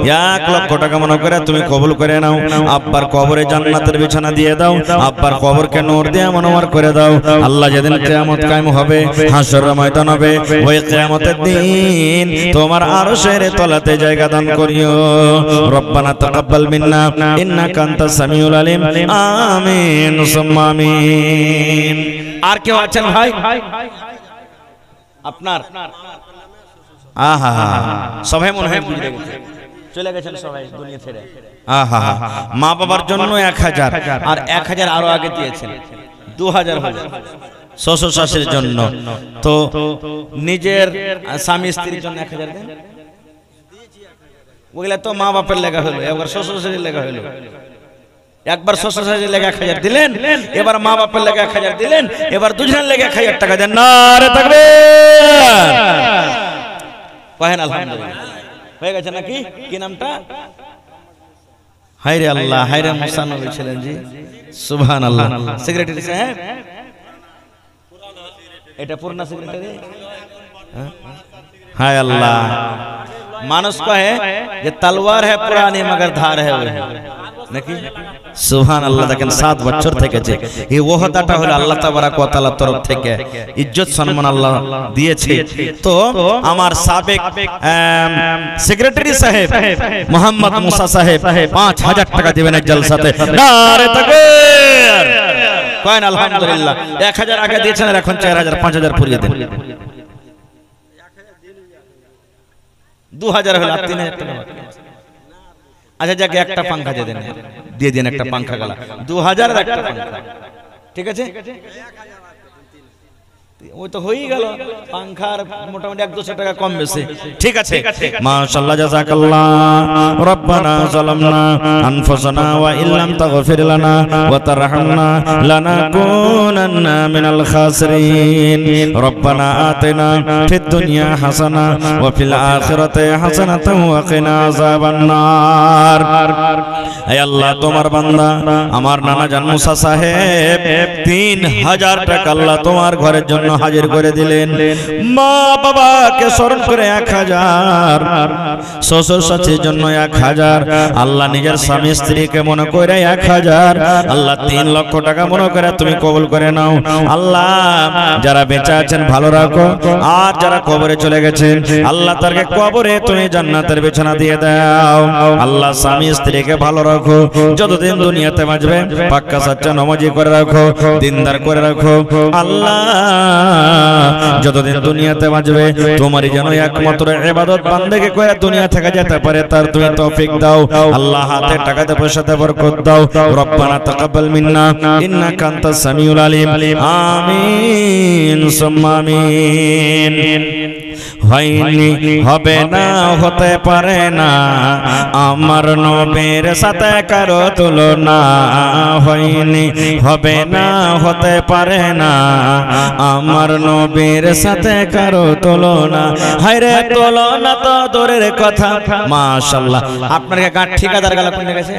1 লক্ষ টাকা মনে করে তুমি কবুল করে নাও। আব্বার কবরে জান্নাতের বিছানা দিয়ে দাও, আব্বার কবরকে নূর দিয়ে মনোয়ার করে দাও। আল্লাহ যেদিন কিয়ামত কায়েম হবে, হাসরের ময়দান হবে, ওই কিয়ামতের দিন তোমার আরশের তলাতে জায়গা দান করিও। রব্বানা তাকাব্বাল মিন্না ইন্নাকা আনতাস সামিউল আলিম। আমিন সুম্মা আমিন। আর কেউ আছেন ভাই আপনার? আহা সবাই মনে হয় বুঝে গেছে, চলে গেছেন সবাই দুনিয়া ছেড়ে। আহা মা বাবার জন্য 1000 আর 1000 আরো আগে দিয়েছেন, 2000 হলো শ্বশুর শাশুড়ির জন্য। তো নিজের স্বামী স্ত্রীর জন্য 1000 দেন, ওগুলা তো মা বাপের লেখা হলো, এবার শ্বশুর শাশুড়ির লেখা হলো। একবার শ্বশুর শাশুড়ির লেখা 1000 দিলেন, এবার মা বাপের লেখা 1000 দিলেন, এবার দুজনের লেখা 1000 টাকা দেন। নারে তাকবীর, কহেন আলহামদুলিল্লাহ। হয়ে গেছে নাকি? কি নামটা? হায়রে আল্লাহ, হায়রে মুসা নবী ছিলেন জি, সুবহানাল্লাহ। সেক্রেটারি সাহেব, এটা পুরনা সেক্রেটারি। हाय अल्लाह, मानुष को है ये तलवार है पुरानी मगर धार है वो নাকি সুবহান আল্লাহ। দেখেন 7 বছর থেকে যে এই ওহদাটা হলো আল্লাহ তাবারাক ওয়া তাআলার তরফ থেকে, ইজ্জত সম্মান আল্লাহ দিয়েছে। তো আমার সাবেক সেক্রেটারি সাহেব মোহাম্মদ মুসা সাহেব 5000 টাকা দিবেন এক জলসাতে। নারে তাকবীর, কয়েন আলহামদুলিল্লাহ। 1000 আগে দিয়েছেন, আর এখন 4000 5000 পুরিয়ে দেন। 2000 হলো, 3000 টাকা। আচ্ছা যাকে একটা পাঙ্খা দিয়ে দেন একটা পাঙ্খা গলা, 2000 আর একটা পাঙ্খা, ঠিক আছে? ওই তো হয়ে গেল, পাঙ্খার মোটামুটি 100-200 টাকা কম বেশি, ঠিক আছে? মাশাআল্লাহ, জাযাকাল্লাহ। রব্বানা যালামনা আনফুসানা ওয়া ইল্লাম তাগফির লানা ওয়া তারহামনা লানাকুনান্না মিনাল খাসিরিন। রব্বানা আতিনা ফিদ দুনিয়া হাসানা ওয়া ফিল আখিরাতি হাসানাতাও ওয়া কিনা আযাবান নার। হে আল্লাহ, তোমার বান্দা আমার নানা জান মুসা সাহেব 3000 টাকা আল্লাহ তোমার ঘরের জন্য হাজির করে দিলেন। মা বাবাকে স্মরণ করে 1000, শ্বশুর শাশুড়ির জন্য 1000, আল্লাহ নিজের স্বামী স্ত্রীকে মনে করে 1000, আল্লাহ 3 লক্ষ টাকা মনে করে তুমি কবুল করে নাও। আল্লাহ যারা বেঁচে আছেন ভালো রাখো, আর যারা কবরে চলে গেছেন আল্লাহ তারকে কবরে তুমি জান্নাতের বিছানা দিয়ে দাও। আল্লাহ স্বামী স্ত্রীকে ভালো রাখো, যতদিন দুনিয়াতে বাঁচবে পাক্কা সাচ্চা নামাজি করে রাখো, দিনদার করে রাখো। আল্লাহ যতদিন দুনিয়াতে বাঁচবে তোমারই যেন একমাত্র ইবাদত বান্দেগি করে দুনিয়া থেকে যেতে পারে, তার তুমি তৌফিক দাও। আল্লাহ হাতে টাকাতে পয়সাতে বরকত দাও। রব্বানা তাকাব্বাল মিন্না ইন্নাকা আনতাস সামিউল আলিম। আমিন সুম্মা আমিন। হয়নি, হবে না, হতে পারে না আমার নবীর সাথে কারো তুলনা। হয়নি, হবে না, হতে পারে না আমার নবীর সাথে কারো তুলনা। হায়রে তুলনা তো দূরের কথা। মাশাআল্লাহ, আপনার গান ঠিকাদার গালা কোন গেছে?